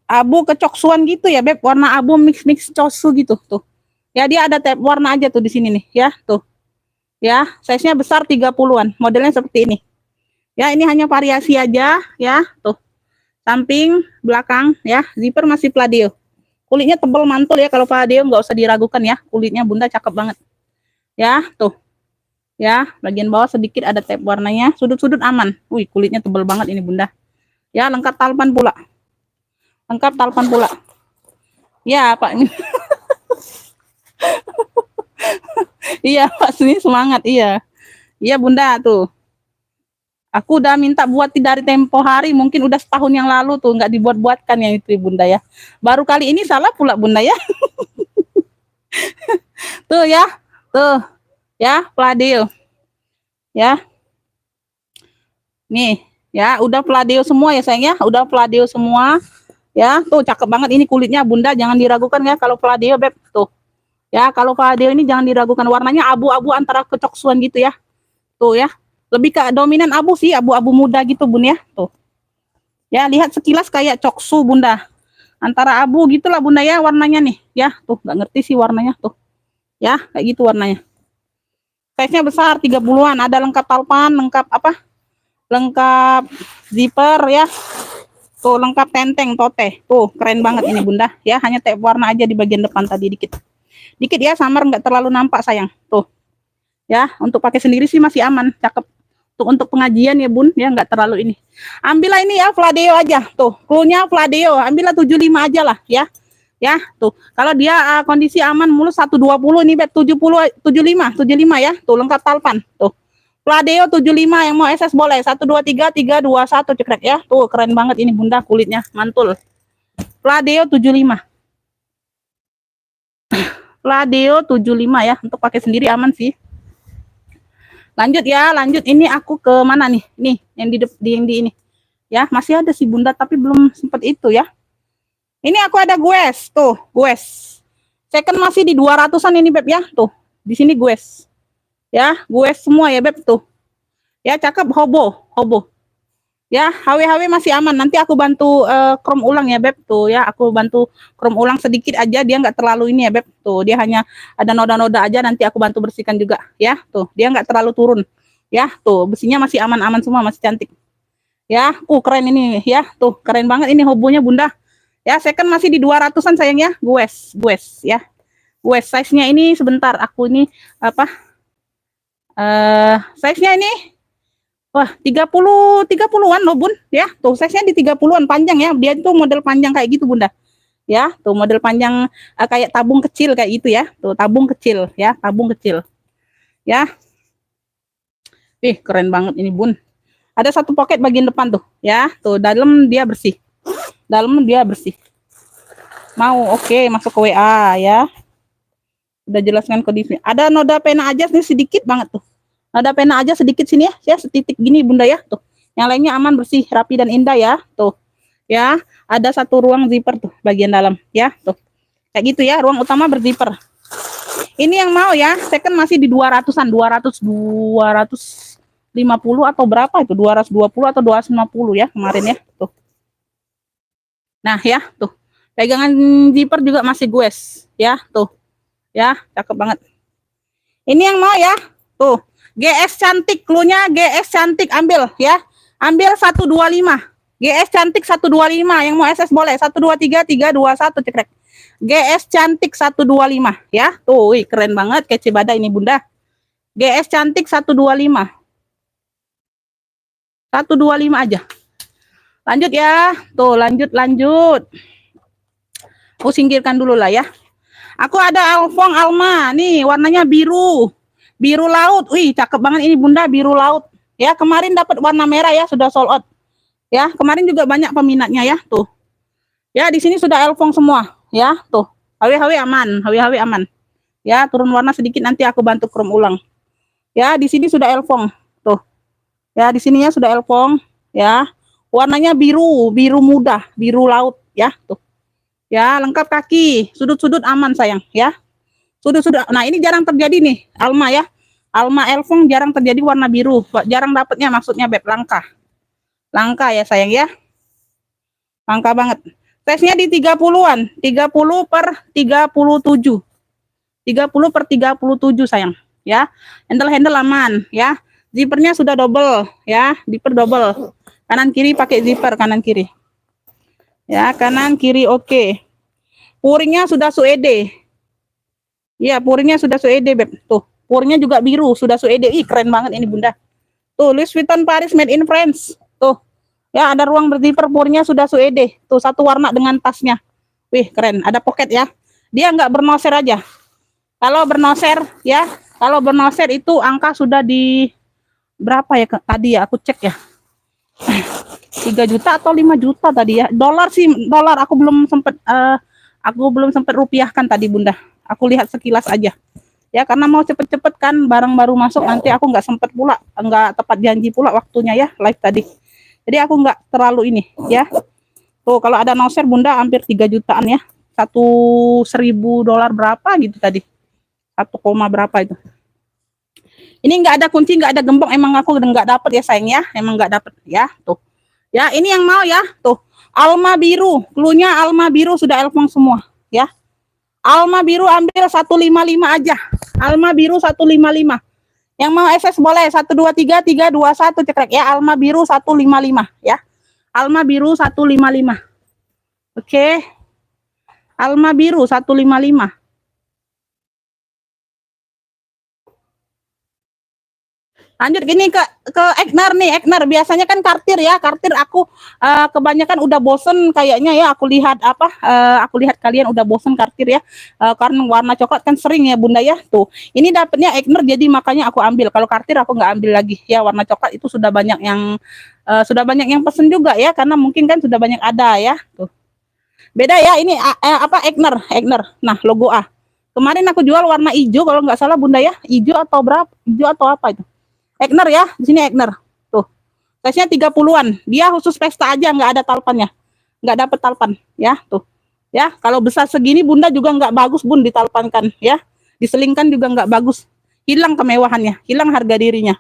Abu kecoksuan gitu ya Beb. Warna abu mix cosu gitu tuh. Ya dia ada tab warna aja tuh di sini nih ya, tuh. Ya, size-nya besar 30-an. Modelnya seperti ini. Ya, ini hanya variasi aja ya, tuh. Samping, belakang ya, zipper masih Fladeo. Kulitnya tebal mantul ya, kalau Fladeo nggak usah diragukan ya. Kulitnya Bunda cakep banget. Ya, tuh. Ya, bagian bawah sedikit ada tab warnanya, sudut-sudut aman. Wih, kulitnya tebal banget ini Bunda. Ya, lengkap talpan pula. Lengkap talpan pula. Ya, Pak. Iya, Pak Suni semangat, iya. Iya, Bunda tuh. Aku udah minta buat dari tempo hari, mungkin udah setahun yang lalu tuh, nggak dibuat-buatkan yang itu Bunda ya. Baru kali ini salah pula Bunda ya. Tuh ya, tuh. Ya, Fladeo. Ya. Nih, ya, udah Fladeo semua ya sayang ya, udah Fladeo semua. Ya, tuh cakep banget ini kulitnya Bunda, jangan diragukan ya kalau Fladeo Beb, tuh. Ya, kalau Fladeo ini jangan diragukan, warnanya abu-abu antara kecoksuan gitu ya. Tuh ya. Lebih ke dominan abu sih, abu-abu muda gitu Bun ya. Tuh. Ya, lihat sekilas kayak coksu Bunda. Antara abu gitulah Bunda ya warnanya nih. Ya, tuh nggak ngerti sih warnanya tuh. Ya, kayak gitu warnanya. Size-nya besar 30-an, ada lengkap talpan, lengkap apa? Lengkap zipper ya. Tuh lengkap tenteng tote. Tuh, keren banget ini Bunda. Ya, hanya tab warna aja di bagian depan tadi dikit. Dikit ya, samar nggak terlalu nampak sayang. Tuh. Ya, untuk pakai sendiri sih masih aman, cakep. Untuk pengajian ya Bun, ya nggak terlalu ini. Ambillah ini ya Fladeo aja, tuh. Cluenya Fladeo, ambillah 75 aja lah ya. Ya, tuh. Kalau dia kondisi aman mulus 120 ini Beb 70 75 ya. Tuh lengkap talpan, tuh. Fladeo 75 yang mau SS boleh. 1 2 3 3 2 1 cekrek ya. Tuh keren banget ini Bunda, kulitnya mantul. Fladeo 75. Fladeo 75 ya, untuk pakai sendiri aman sih. Lanjut ya, lanjut. Ini aku ke mana nih? Nih, yang di ini. Ya, masih ada sih Bunda, tapi belum sempat itu ya. Ini aku ada Gues, tuh, Gues. Second masih di 200-an ini Beb ya, tuh. Di sini Gues. Ya, Gues semua ya Beb tuh. Ya, cakep hobo. Ya, HW masih aman. Nanti aku bantu chrome ulang ya Beb tuh ya. Aku bantu chrome ulang sedikit aja, dia nggak terlalu ini ya Beb tuh. Dia hanya ada noda-noda aja, nanti aku bantu bersihkan juga ya. Tuh, dia nggak terlalu turun. Ya, tuh besinya masih aman-aman semua, masih cantik. Ya, keren ini ya. Tuh, keren banget ini hobonya Bunda. Ya, second masih di 200-an sayang ya. Gues ya. Gues size-nya ini sebentar aku ini apa? Size-nya ini wah, 30-an loh Bun, ya. Tuh size-nya di 30-an panjang ya. Dia itu model panjang kayak gitu Bunda. Ya, tuh model panjang kayak tabung kecil kayak gitu ya. Tuh tabung kecil ya, tabung kecil. Ya. Ih, keren banget ini Bun. Ada satu pocket bagian depan tuh, ya. Tuh dalam dia bersih. Dalam dia bersih. Mau oke, masuk ke WA ya. Udah jelaskan kondisi. Ada noda pena aja nih sedikit banget tuh. Ada pena aja sedikit sini ya, setitik gini Bunda ya, tuh. Yang lainnya aman, bersih, rapi dan indah ya, tuh. Ya, ada satu ruang zipper tuh bagian dalam ya, tuh. Kayak gitu ya, ruang utama berzipper. Ini yang mau ya, second masih di 200-an, 250 atau berapa itu? 220 atau 250 ya kemarin ya. Tuh. Nah, ya, tuh. Pegangan zipper juga masih gues, ya, tuh. Ya, cakep banget. Ini yang mau ya. Tuh. GS cantik, cluenya GS cantik, ambil ya. Ambil 125. GS cantik 125, yang mau SS boleh. 123 321 cekrek. GS cantik 125 ya. Tuh, wih, keren banget kece badai ini Bunda. GS cantik 125. 125 aja. Lanjut ya. Tuh, lanjut. Aku singkirkan dulu lah ya. Aku ada Alfong Alma. Nih, warnanya biru. Biru laut. Wih, cakep banget ini Bunda, biru laut. Ya, kemarin dapat warna merah ya, sudah sold out. Ya, kemarin juga banyak peminatnya ya, tuh. Ya, di sini sudah Alfong semua, ya, tuh. HW aman. Ya, turun warna sedikit nanti aku bantu chrome ulang. Ya, di sini sudah Alfong, tuh. Ya, di sininya sudah Alfong, ya. Warnanya biru muda, biru laut, ya, tuh. Ya, lengkap kaki, sudut-sudut aman sayang, ya. Sudut-sudut. Nah, ini jarang terjadi nih, Alma ya. Alma Elfong jarang terjadi warna biru, jarang dapatnya maksudnya Beb, langka. Langka ya sayang ya. Langka banget. Size-nya di 30-an, 30 per 37. 30 per 37 sayang, ya. Handle aman, ya. Zippernya sudah double, ya. Zipper double. Kanan kiri pakai zipper, kanan kiri. Ya, kanan kiri oke. Puringnya sudah suede. Iya, puringnya sudah suede, Beb. Tuh, puringnya juga biru, sudah suede. Ih, keren banget ini, Bunda. Tuh, Louis Vuitton Paris made in France. Tuh. Ya, ada ruang berzipper, puringnya sudah suede. Tuh, satu warna dengan tasnya. Wih, keren. Ada pocket ya. Dia nggak bernoser aja. Kalau bernoser, ya. Kalau bernoser itu angka sudah di berapa ya tadi ya? Aku cek ya. 3 juta atau 5 juta tadi ya. Dolar sih, dolar. Aku belum sempat rupiahkan tadi, Bunda. Aku lihat sekilas aja. Ya, karena mau cepet-cepet kan, barang baru masuk, nanti aku nggak sempet pula, nggak tepat janji pula waktunya ya, live tadi. Jadi aku nggak terlalu ini, ya. Tuh, kalau ada noser Bunda hampir 3 jutaan ya. 1.000 dolar berapa gitu tadi. 1, berapa itu. Ini nggak ada kunci, nggak ada gembok, emang aku nggak dapet ya sayang ya, emang nggak dapet ya, tuh. Ya, ini yang mau ya, tuh. Alma biru, cluenya Alma biru sudah Elfong semua, ya. Alma biru ambil 155 aja. Alma biru 155. Yang mau SS boleh 123 321 cekrek ya. Alma biru 155 ya. Alma biru 155. Oke. Alma biru 155. Lanjut gini ke Egner nih, Egner biasanya kan kartir ya, kartir aku kebanyakan udah bosen kayaknya ya, aku lihat kalian udah bosen kartir ya, karena warna coklat kan sering ya Bunda ya, tuh. Ini dapetnya Egner jadi makanya aku ambil, kalau kartir aku nggak ambil lagi ya, warna coklat itu sudah banyak yang pesen juga ya, karena mungkin kan sudah banyak ada ya, tuh. Beda ya ini Egner, nah logo A. Kemarin aku jual warna hijau kalau nggak salah Bunda ya, hijau atau berapa, hijau atau apa itu. Egner ya, di sini Egner. Tuh. Size-nya 30-an. Dia khusus pesta aja, nggak ada talpannya. Nggak dapet talpan, ya, tuh. Ya, kalau besar segini Bunda juga nggak bagus Bun ditalpankan, ya. Diselingkan juga nggak bagus. Hilang kemewahannya, hilang harga dirinya.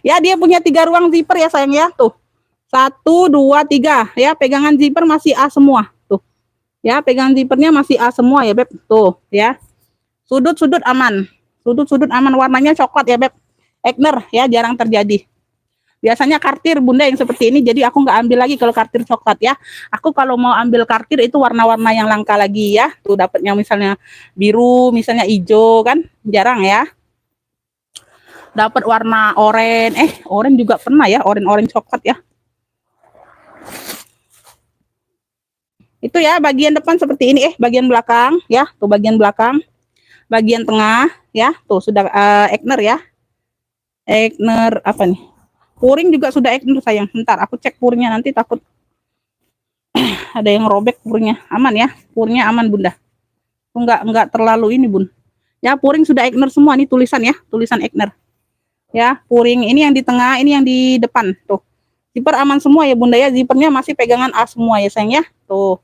Ya, dia punya 3 ruang zipper ya sayang ya, tuh. 1 2 3, ya, pegangan zipper masih A semua, tuh. Ya, pegangan zippernya masih A semua ya, Beb. Tuh, ya. Sudut-sudut aman. Sudut-sudut aman, warnanya coklat ya, Beb. Egner ya, jarang terjadi. Biasanya kartir Bunda yang seperti ini, jadi aku nggak ambil lagi kalau kartir coklat ya. Aku kalau mau ambil kartir itu warna-warna yang langka lagi ya. Tuh dapatnya misalnya biru, misalnya hijau kan, jarang ya. Dapat warna oranye, oranye juga pernah ya, oranye coklat ya. Itu ya, bagian depan seperti ini, bagian belakang ya, tuh bagian belakang. Bagian tengah ya, tuh sudah Egner ya. Egner apa nih? Puring juga sudah Egner sayang. Bentar aku cek puringnya, nanti takut ada yang robek puringnya. Aman ya, puringnya aman Bunda. Enggak terlalu ini Bun. Ya, puring sudah Egner semua nih, tulisan ya, tulisan Egner. Ya, puring ini yang di tengah, ini yang di depan tuh. Zipper aman semua ya Bunda ya, zippernya masih pegangan A semua ya sayang ya. Tuh.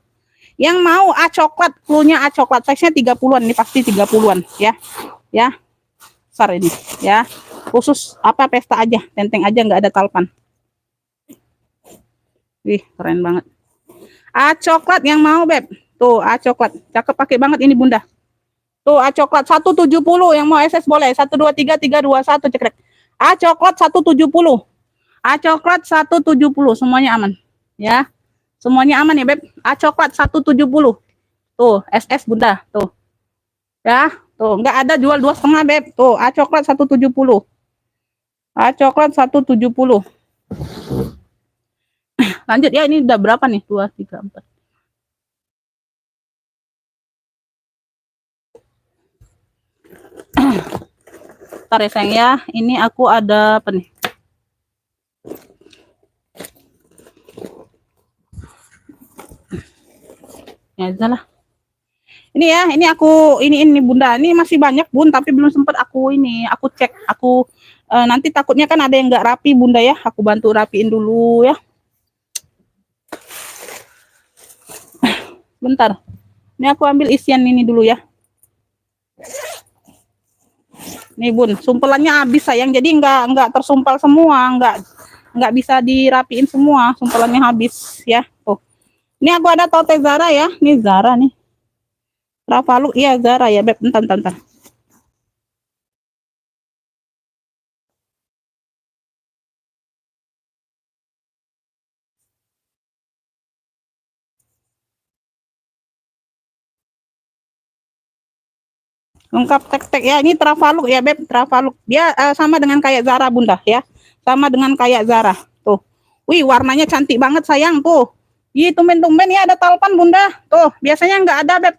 Yang mau A coklat, cluenya A coklat, size-nya 30-an, ini pasti 30-an ya. Ya. Besar ini ya. Khusus apa pesta aja, tenteng aja nggak ada talpan. Wih, keren banget. A coklat yang mau, Beb. Tuh, A coklat. Cakep pakai banget ini, Bunda. Tuh, A coklat 170 yang mau SS boleh. 123 321 cekrek. A coklat 170. A coklat 170, semuanya aman. Ya. Semuanya aman ya, Beb. A coklat 170. Tuh, SS Bunda, tuh. Ya, tuh, enggak ada jual 2,5, Beb. Tuh, A coklat 170. A coklat 170. Lanjut ya, ini udah berapa nih? 2 3 4. Bentar ya sayang ya. Ini aku ada apa nih? Ya lah. Ini ya, ini aku ini Bunda. Ini masih banyak Bun, tapi belum sempat aku cek. Aku nanti takutnya kan ada yang nggak rapi Bunda ya. Aku bantu rapiin dulu ya. Bentar. Ini aku ambil isian ini dulu ya. Nih Bun, sumpelannya habis sayang. Jadi nggak tersumpal semua, nggak bisa dirapiin semua, sumpelannya habis ya. Tuh. Ini aku ada tote Zara ya. Ini Zara nih. Ravalu, iya Zara ya, Beb. Bentar. Lengkap tek-tek ya. Ini Travalook ya, Beb. Travalook. Dia sama dengan kayak Zara, Bunda ya. Sama dengan kayak Zara. Tuh. Wih, warnanya cantik banget sayang tuh. Ih, tumben-tumben ya ada talpan, Bunda. Tuh, biasanya nggak ada, Beb.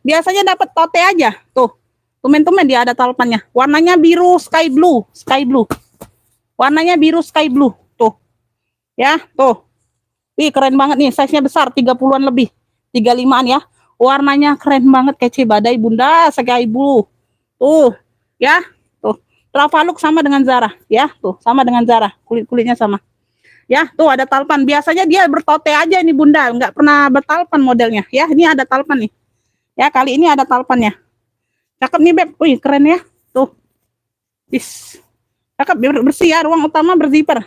Biasanya dapat tote aja. Tuh. Tumben-tumben dia ada talpannya. Warnanya biru sky blue, Warnanya biru sky blue. Tuh. Ya, tuh. Wih, keren banget nih. Size-nya besar, 30-an lebih. 35-an ya. Warnanya keren banget, kece badai Bunda, sky blue. Tuh, ya. Tuh. Travalook sama dengan Zara, ya. Tuh, sama dengan Zara. Kulit-kulitnya sama. Ya, tuh ada talpan. Biasanya dia bertote aja nih Bunda, nggak pernah bertalpan modelnya. Ya, ini ada talpan nih. Ya, kali ini ada talpannya. Cakep nih, Beb. Wih, keren ya. Tuh. Is. Cakep, bersih ya. Ruang utama berzipper.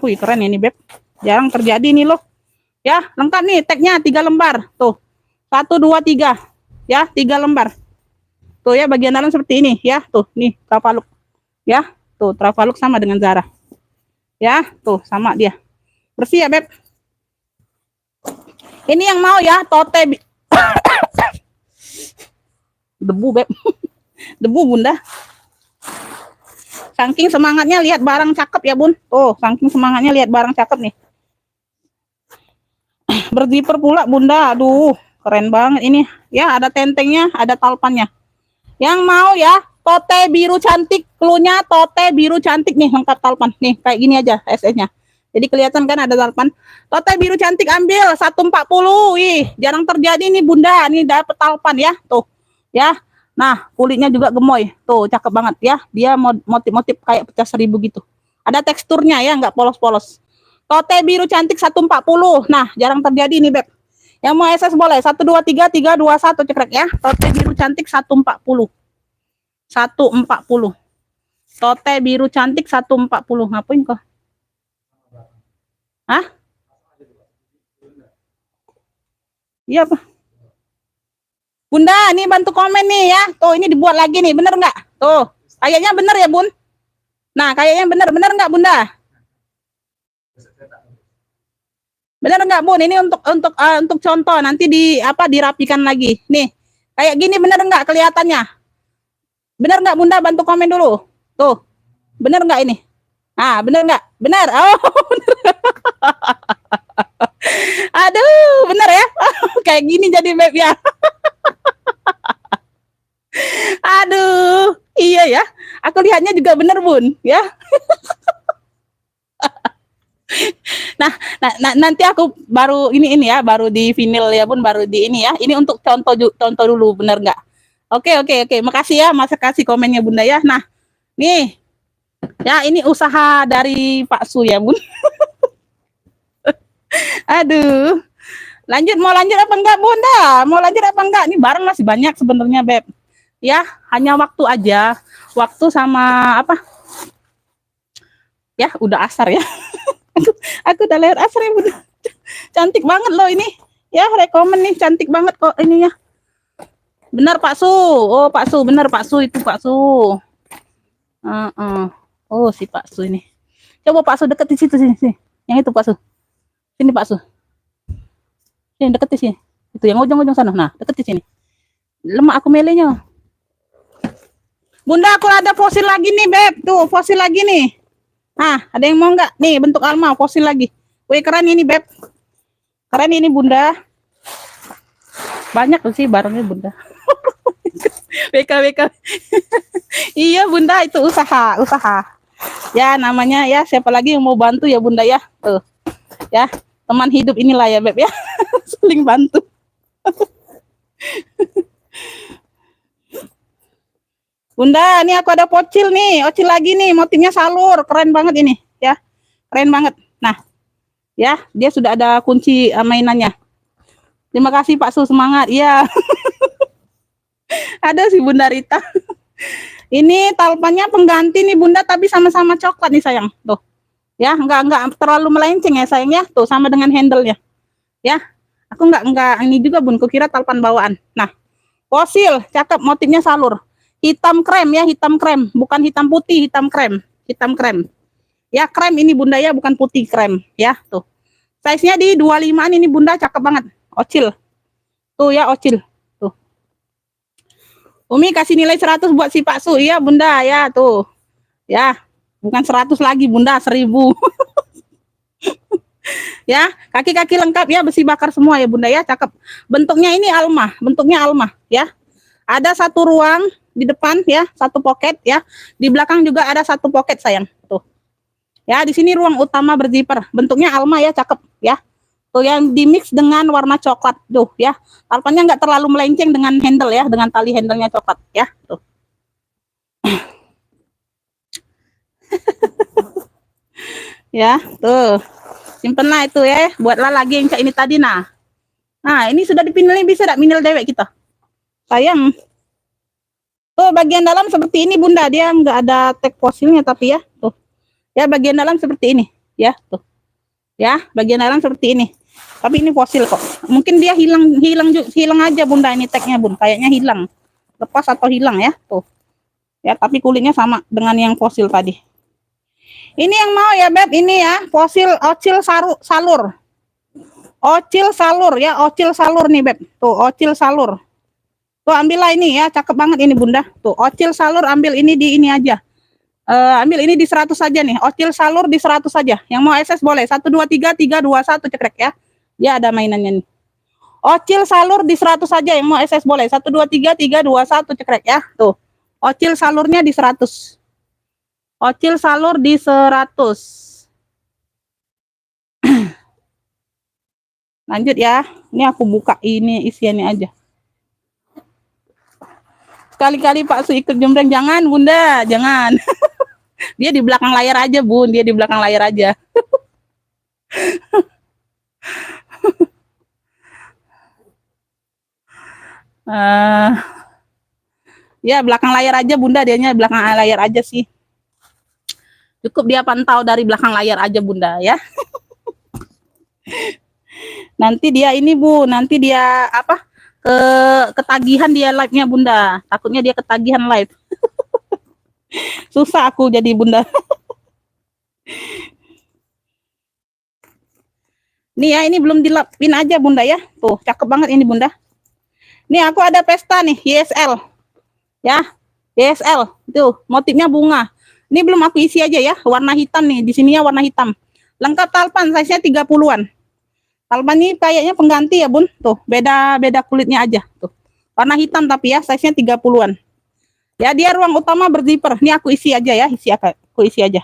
Wih, keren ini, Beb. Jarang terjadi nih loh. Ya, lengkap nih tagnya 3 lembar. Tuh. 1 2 3. Ya, 3 lembar. Tuh ya, bagian dalam seperti ini ya. Tuh, nih Travalook. Ya, tuh Travalook sama dengan Zara. Ya, tuh sama dia. Bersih ya, Beb. Ini yang mau ya, tote debu, Beb. Debu, Bunda. Saking semangatnya lihat barang cakep ya, Bun. Tuh, saking semangatnya lihat barang cakep nih. Berzipper pula, Bunda. Aduh, keren banget ini. Ya, ada tentengnya, ada talpannya. Yang mau ya, tote biru cantik, cluenya tote biru cantik nih, lengkap talpan. Nih, kayak gini aja SS-nya. Jadi kelihatan kan ada talpan. Tote biru cantik ambil 140. Wih, jarang terjadi nih Bunda. Nih dapet talpan ya. Tuh. Ya. Nah, kulitnya juga gemoy. Tuh, cakep banget ya. Dia motif-motif kayak pecah 1000 gitu. Ada teksturnya ya, nggak polos-polos. Tote biru cantik 140. Nah, jarang terjadi nih, Beb. Yang mau SS boleh 123 321 cekrek ya. Tote biru cantik 140. 140. Tote biru cantik 140. Ngapain kok? Hah? Iya apa? Bunda, nih bantu komen nih ya. Tuh, ini dibuat lagi nih, bener nggak? Tuh, kayaknya bener ya, Bun. Nah, kayaknya bener nggak, Bunda? Bener nggak, Bun? Ini untuk contoh, nanti dirapikan lagi. Nih, kayak gini bener nggak kelihatannya? Bener nggak, Bunda? Bantu komen dulu. Tuh, bener nggak ini? Ah, bener nggak? Bener. Oh, bener. Aduh, bener ya? Kayak gini jadi Beb ya. Aduh, iya ya. Aku lihatnya juga bener, Bun, ya. Nah, nanti aku baru ini ya, baru di vinyl ya, Bun, baru di ini ya. Ini untuk contoh dulu, bener nggak? Oke. Makasih ya, kasih komennya Bunda ya. Nah, nih. Ya, ini usaha dari Pak Su ya, Bun. Aduh. Lanjut, mau lanjut apa enggak, Bunda? Mau lanjut apa enggak? Ini barang masih banyak sebenarnya, Beb. Ya, hanya waktu aja. Waktu sama apa? Ya, udah asar ya. aku udah lewat asar ya, Bunda. Cantik banget loh ini. Ya, rekomen nih, cantik banget kok ininya. Benar Pak Su. Oh, Pak Su, benar Pak Su itu Pak Su. Oh, si Pak Su ini. Coba Pak Su deket di situ sini, sini. Yang itu Pak Su. Sini Pak Su. Sini deket di sini. Itu yang ujung-ujung sana. Nah, deket di sini. Lemak aku melenya. Bunda, aku ada fosil lagi nih, Beb. Tuh, fosil lagi nih. Nah, ada yang mau nggak? Nih, bentuk alma, fosil lagi. Wih, keren ini, Beb. Keren ini, Bunda. Banyak sih barangnya, Bunda. WK. Iya, Bunda, itu usaha. Ya, namanya ya, siapa lagi yang mau bantu ya, Bunda ya. Tuh. Ya, teman hidup inilah ya, Beb ya. Saling bantu. Bunda, ini aku ada pocil nih, ocil lagi nih, motifnya salur, keren banget ini, ya, keren banget. Nah, ya, dia sudah ada kunci mainannya. Terima kasih Pak Su, semangat, iya. Ada sih Bunda Rita. Ini talpannya pengganti nih Bunda, tapi sama-sama coklat nih sayang, tuh, ya, enggak terlalu melenceng ya sayang ya, tuh sama dengan handle-nya, ya. Aku enggak ini juga Bun, kukira talpan bawaan. Nah, fosil, cakep, motifnya salur. Hitam krem ya, hitam krem, bukan hitam putih, hitam krem, ya krem ini Bunda ya, bukan putih, krem ya. Tuh size nya di 25an ini Bunda, cakep banget, ocil tuh ya, ocil tuh. Umi kasih nilai 100 buat si Pak Su ya Bunda ya, tuh ya, bukan 100 lagi Bunda, 1000. Ya, kaki-kaki lengkap ya, besi bakar semua ya Bunda ya, cakep. Bentuknya alma ya. Ada satu ruang di depan ya, satu pocket ya. Di belakang juga ada satu pocket sayang. Tuh. Ya, di sini ruang utama berzipper. Bentuknya alma ya, cakep ya. Tuh yang dimix dengan warna coklat tuh ya. Talpannya nggak terlalu melenceng dengan handle ya, dengan tali handlenya coklat ya. Tuh. Ya, tuh. Simpenlah itu ya, buatlah lagi yang kayak ini tadi nah. Nah, ini sudah dipinilin, bisa enggak minil dewek kita? Sayang. Tuh bagian dalam seperti ini Bunda, dia nggak ada tag fosilnya tapi ya, tuh. Ya bagian dalam seperti ini, ya, tuh. Ya, bagian dalam seperti ini. Tapi ini fosil kok. Mungkin dia hilang aja Bunda ini tagnya Bun, kayaknya hilang. Lepas atau hilang ya, tuh. Ya, tapi kulitnya sama dengan yang fosil tadi. Ini yang mau ya Beb, ini ya, fosil ocil salur. Ocil salur ya, ocil salur nih Beb. Tuh, ocil salur. Tuh ambillah ini ya, cakep banget ini Bunda. Tuh, ocil salur ambil ini di ini aja. Ambil ini di 100 saja nih. Ocil salur di 100 saja. Yang mau SS boleh. 1 2 3 3 2 1 cekrek ya. Dia ada mainannya nih. Ocil salur di 100 saja, yang mau SS boleh. 1 2 3 3 2 1 cekrek ya. Tuh. Ocil salurnya di 100. Ocil salur di 100. Lanjut ya. Ini aku buka ini isiannya aja. Sekali-kali Pak Su ikut jembreng, jangan Bunda, jangan. Dia di belakang layar aja Bun, dia di belakang layar aja. Ya belakang layar aja Bunda, dianya belakang layar aja sih. Cukup dia pantau dari belakang layar aja Bunda ya. Nanti dia ini Bu, nanti dia apa? Ketagihan dia live-nya Bunda. Takutnya dia ketagihan live. Susah aku jadi Bunda. Nih ya, ini belum dilapin aja Bunda ya. Tuh, cakep banget ini Bunda. Nih aku ada pesta nih, YSL. Ya, YSL. Tuh, motifnya bunga. Ini belum aku isi aja ya, warna hitam nih. Di sininya warna hitam. Lengkap talpan, size-nya 30-an. Talpan ini kayaknya pengganti ya Bun. Tuh, beda kulitnya aja. Tuh. Warna hitam tapi ya, size-nya 30-an. Ya, dia ruang utama berzipper. Ini aku isi aja ya, aku isi aja.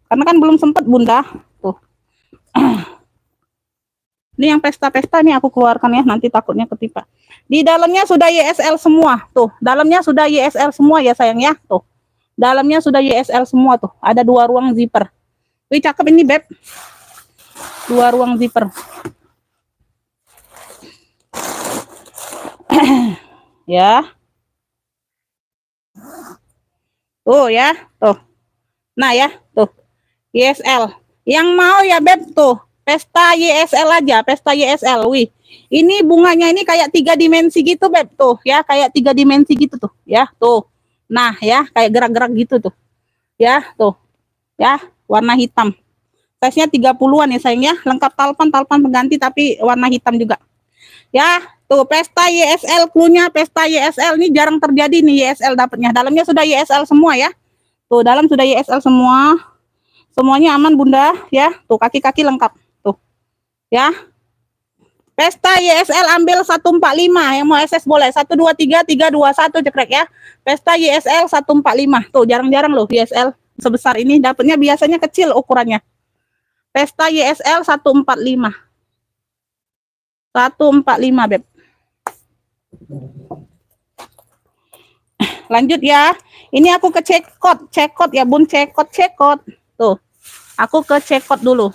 Karena kan belum sempat Bunda. Tuh. Ini yang pesta-pesta nih aku keluarkan ya, nanti takutnya ketipa. Di dalamnya sudah YSL semua. Tuh, dalamnya sudah YSL semua ya sayang ya. Tuh. Dalamnya sudah YSL semua tuh. Ada 2 ruang zipper. Wih, cakep ini Beb. 2 ruang zipper. Ya. Tuh ya, tuh. Nah ya, tuh. YSL. Yang mau ya Beb tuh, pesta YSL aja, pesta YSL. Wih. Ini bunganya ini kayak 3 dimensi gitu Beb tuh, ya, kayak 3 dimensi gitu tuh, ya, tuh. Nah, ya, kayak gerak-gerak gitu tuh. Ya, tuh. Ya, warna hitam. Size-nya 30-an ya sayang ya, lengkap talpan pengganti tapi warna hitam juga. Ya, tuh pesta YSL, cluenya pesta YSL ini jarang terjadi nih YSL dapatnya. Dalamnya sudah YSL semua ya. Tuh, dalam sudah YSL semua. Semuanya aman Bunda ya. Tuh kaki-kaki lengkap. Tuh. Ya. Pesta YSL ambil 145, yang mau SS boleh. 123 321 cekrek ya. Pesta YSL 145. Tuh jarang-jarang loh YSL sebesar ini, dapatnya biasanya kecil ukurannya. Pesta YSL 145. 145 Beb. Lanjut ya. Ini aku ke cekot ya Bun, cekot. Tuh. Aku ke cekot dulu.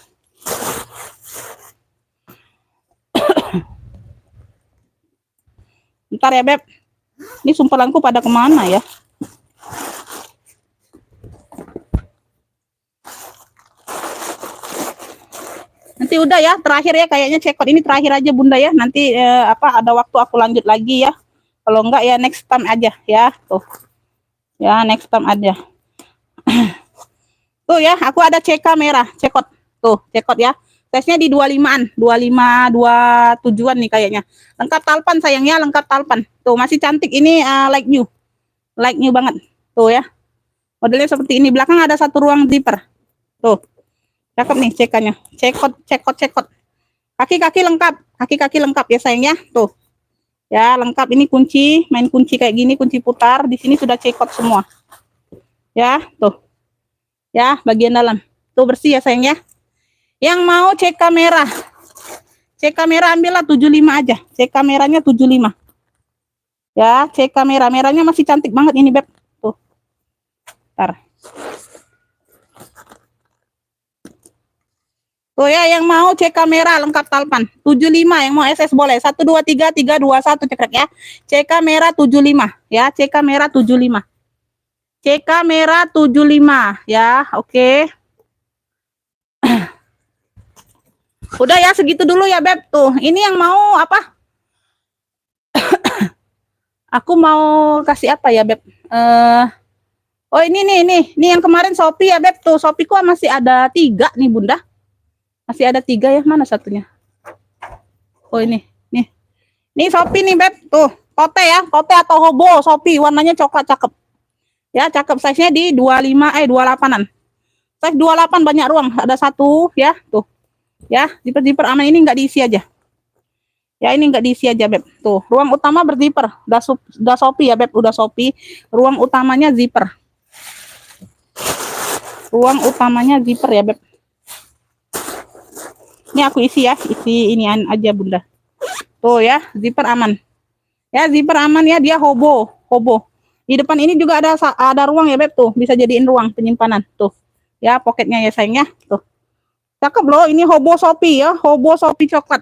Bentar ya Beb. Ini sumpelanku pada kemana ya? Nanti udah ya, terakhir ya kayaknya cekot ini terakhir aja Bunda ya. Nanti ada waktu aku lanjut lagi ya. Kalau enggak ya next time aja ya. Tuh. Ya, next time aja. Tuh ya, aku ada CK merah, cekot. Tuh, cekot ya. Size-nya di 25-an, 25 27-an nih kayaknya. Lengkap talpan sayangnya, lengkap talpan. Tuh, masih cantik ini, like new. Like new banget. Tuh ya. Modelnya seperti ini. Belakang ada satu ruang zipper. Tuh. Cakep nih CK-nya. Cekot. Kaki-kaki lengkap ya sayang ya. Tuh. Ya, lengkap ini kunci, main kunci kayak gini, kunci putar. Di sini sudah cekot semua. Ya, tuh. Ya, bagian dalam. Tuh bersih ya sayang ya. Yang mau CK merah. CK merah ambillah 75 aja. CK merahnya 75. Ya, CK merah. Merahnya masih cantik banget ini, Beb. Tuh. Bentar. Tuh ya, yang mau CK merah lengkap talpan. 75, yang mau SS boleh. 123 321 cekrek ya. CK merah 75 ya, CK merah 75. CK merah 75 ya, oke. Udah ya, segitu dulu ya Beb. Tuh, ini yang mau apa? Aku mau kasih apa ya Beb? Oh ini nih yang kemarin Shopee ya Beb. Tuh, Shopee kok masih ada 3 nih Bunda. Masih ada 3 ya, mana satunya? Oh ini, nih. Nih Shopee nih Beb. Tuh, kote ya, kote atau hobo Shopee, warnanya coklat cakep. Ya, cakep, size-nya di 28-an. Size 28 banyak ruang, ada satu ya, tuh. Ya, zipper aman, ini enggak diisi aja. Ya, ini enggak diisi aja Beb. Tuh, ruang utama berzipper. Udah Shopee ya Beb, udah Shopee. Ruang utamanya zipper. Ruang utamanya zipper ya Beb. Ini aku isi ya, isi inian aja Bunda. Tuh ya, zipper aman. Ya, zipper aman ya, dia hobo. Di depan ini juga ada ruang ya Beb, tuh. Bisa jadiin ruang penyimpanan. Tuh. Ya, pocketnya ya sayangnya. Tuh. Cakep loh, ini hobo Shopee ya, hobo Shopee coklat.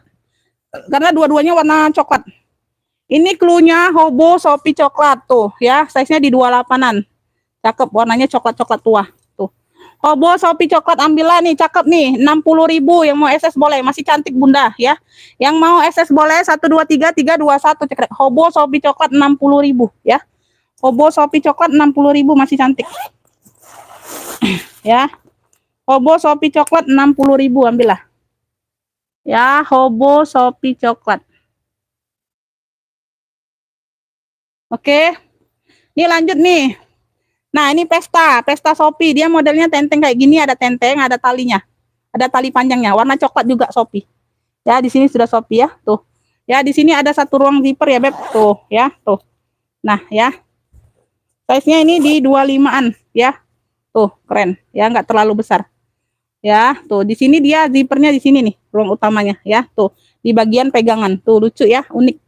Karena dua-duanya warna coklat. Ini cluenya hobo Shopee coklat tuh ya, size-nya di 28-an. Cakep, warnanya coklat-coklat tua. Tuh. Hobo Shopee coklat ambillah nih, cakep nih, 60.000, yang mau SS boleh, masih cantik Bunda ya. Yang mau SS boleh 123 321 cekrek. Hobo Shopee coklat 60.000 ya. Hobo Shopee coklat 60.000 masih cantik. Ya. Hobo Shopee coklat 60.000 ambillah. Ya, hobo Shopee coklat. Oke. Ini lanjut nih. Nah, ini pesta Shopee. Dia modelnya tenteng kayak gini, ada tenteng, ada talinya. Ada tali panjangnya, warna coklat juga Shopee. Ya, di sini sudah Shopee ya, tuh. Ya, di sini ada satu ruang zipper ya, Beb. Tuh, ya, tuh. Nah, ya. Size-nya ini di 25-an, ya. Tuh, keren. Ya, nggak terlalu besar. Ya, tuh di sini dia zippernya di sini nih, ruang utamanya ya, tuh di bagian pegangan, tuh lucu ya, unik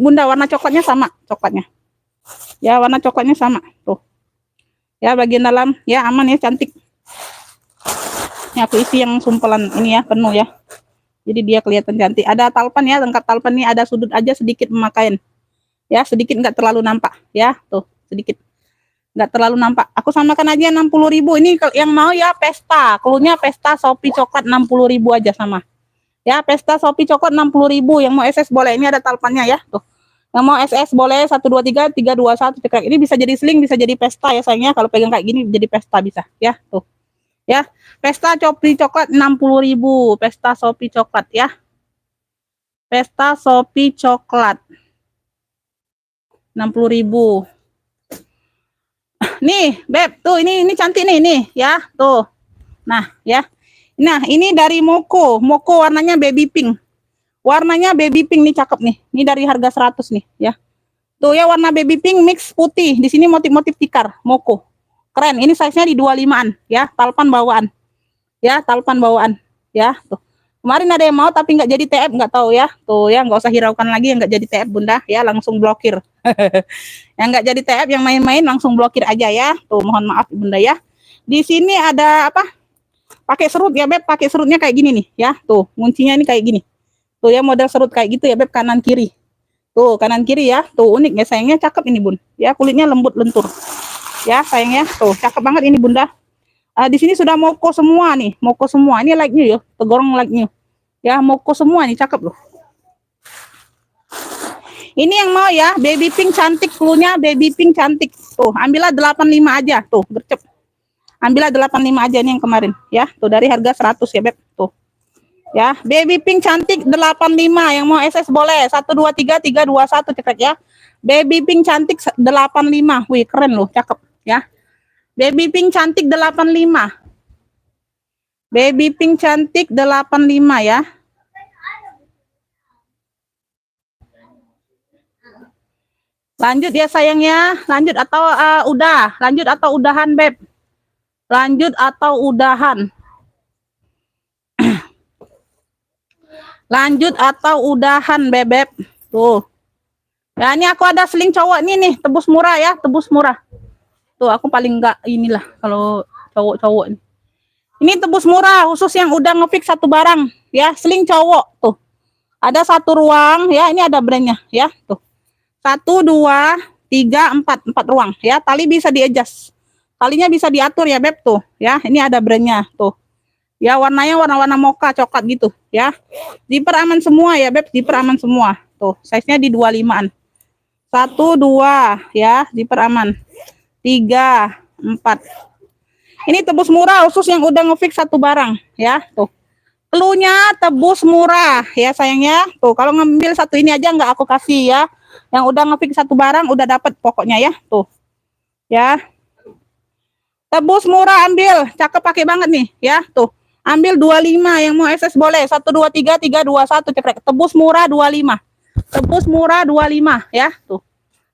Bunda, warna coklatnya sama, ya, warna coklatnya sama, tuh ya, bagian dalam ya aman ya, cantik. Ini aku isi yang sumpelan ini ya, penuh ya, jadi dia kelihatan cantik. Ada talpan ya, lengkap talpan nih, ada sudut aja sedikit pemakaian. Ya, sedikit nggak terlalu nampak. Ya, tuh, sedikit. Nggak terlalu nampak. Aku samakan aja 60.000. Ini yang mau ya pesta. Klunya pesta Shopee coklat 60.000 aja sama. Ya, pesta Shopee coklat 60.000. Yang mau SS boleh. Ini ada talpannya ya, tuh. Yang mau SS boleh 123 321 cekrek. Ini bisa jadi sling, bisa jadi pesta ya sayangnya. Kalau pegang kayak gini jadi pesta bisa ya, tuh. Ya, pesta Shopee coklat 60.000. Pesta Shopee coklat ya. Pesta Shopee coklat 60.000. Nih, Beb, tuh ini cantik nih ya, tuh. Nah, ya. Nah, ini dari Moko. Moko warnanya baby pink. Warnanya baby pink nih cakep nih. Ini dari harga 100 nih, ya. Tuh ya warna baby pink mix putih. Di sini motif-motif tikar, Moko. Keren. Ini size-nya di 25-an, ya, talpan bawaan. Ya, talpan bawaan, ya, tuh. Kemarin ada yang mau tapi nggak jadi TF, nggak tahu ya. Tuh ya, nggak usah hiraukan lagi yang nggak jadi TF Bunda, ya, langsung blokir. Yang nggak jadi TF, yang main-main langsung blokir aja ya. Tuh, mohon maaf Bunda ya. Di sini ada apa? Pakai serut ya Beb, pakai serutnya kayak gini nih ya. Tuh, kuncinya ini kayak gini. Tuh ya model serut kayak gitu ya Beb, kanan kiri. Tuh, kanan kiri ya. Tuh unik ya sayangnya, cakep ini Bun. Ya, kulitnya lembut lentur. Ya, sayangnya. Tuh, cakep banget ini Bunda. Di sini sudah moko semua nih, moko semua. Ini like new ya, tegorong like new. Ya, moko semua nih, cakep loh. Ini yang mau ya, baby pink cantik, cluenya baby pink cantik. Tuh, ambillah 85 aja, tuh, gercep. Ambillah 85 aja nih yang kemarin, ya. Tuh dari harga 100 ya, Beb. Tuh. Ya, baby pink cantik 85, yang mau SS boleh. 123 321 cekrek ya. Baby pink cantik 85. Wih, keren loh, cakep, ya. Baby pink cantik 85. Baby pink cantik 85 ya. Lanjut ya sayangnya. Lanjut atau udah? Lanjut atau udahan, Beb? Lanjut atau udahan? Lanjut atau udahan, Bebek? Tuh. Ya, ini aku ada sling cowok nih, tebus murah ya, tebus murah. Tuh, aku paling enggak inilah kalau cowok-cowok ini. Ini tebus murah, khusus yang udah ngefix satu barang, ya, sling cowok. Tuh. Ada satu ruang, ya, ini ada brandnya, ya, tuh. 1 2 3 4 ruang, ya. Tali bisa di-adjust. Talinya bisa diatur ya, Beb, tuh, ya. Ini ada brandnya, tuh. Ya, warnanya warna-warna mocha coklat gitu, ya. Zipper aman semua ya, Beb, zipper aman semua. Tuh, size-nya di 25-an. 1 2 ya, zipper aman. 3 4. Ini tebus murah khusus yang udah ngefix satu barang, ya. Tuh. Cluenya tebus murah ya sayangnya. Tuh, kalau ngambil satu ini aja nggak aku kasih ya. Yang udah ngefix satu barang udah dapat pokoknya ya. Tuh. Ya. Tebus murah ambil, cakep pakai banget nih ya. Tuh. Ambil 25, yang mau SS boleh. 123 321 cekrek. Tebus murah 25. Tebus murah 25 ya. Tuh.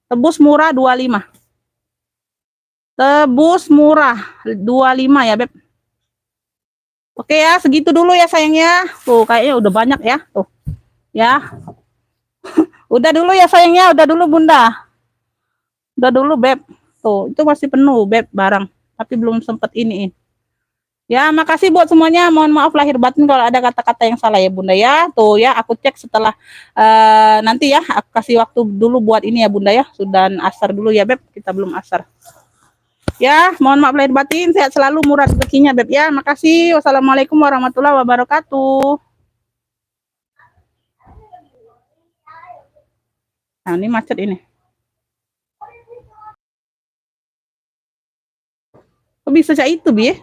Tebus murah 25. Tebus murah 25 ya, Beb. Oke ya, segitu dulu ya sayangnya. Tuh, kayaknya udah banyak ya. Tuh. Ya. Udah dulu ya sayangnya, udah dulu Bunda. Udah dulu, Beb. Tuh, itu masih penuh, Beb, barang. Tapi belum sempet ini. Ya, makasih buat semuanya. Mohon maaf lahir batin kalau ada kata-kata yang salah ya, Bunda ya. Tuh ya, aku cek setelah nanti ya, aku kasih waktu dulu buat ini ya, Bunda ya. Sudah asar dulu ya, Beb. Kita belum asar. Ya, mohon maaf lahir batin. Sehat selalu, murah rezekinya, Beb ya. Makasih. Wassalamualaikum warahmatullahi wabarakatuh. Nah, ini macet ini. Kok bisa kayak itu, Bi?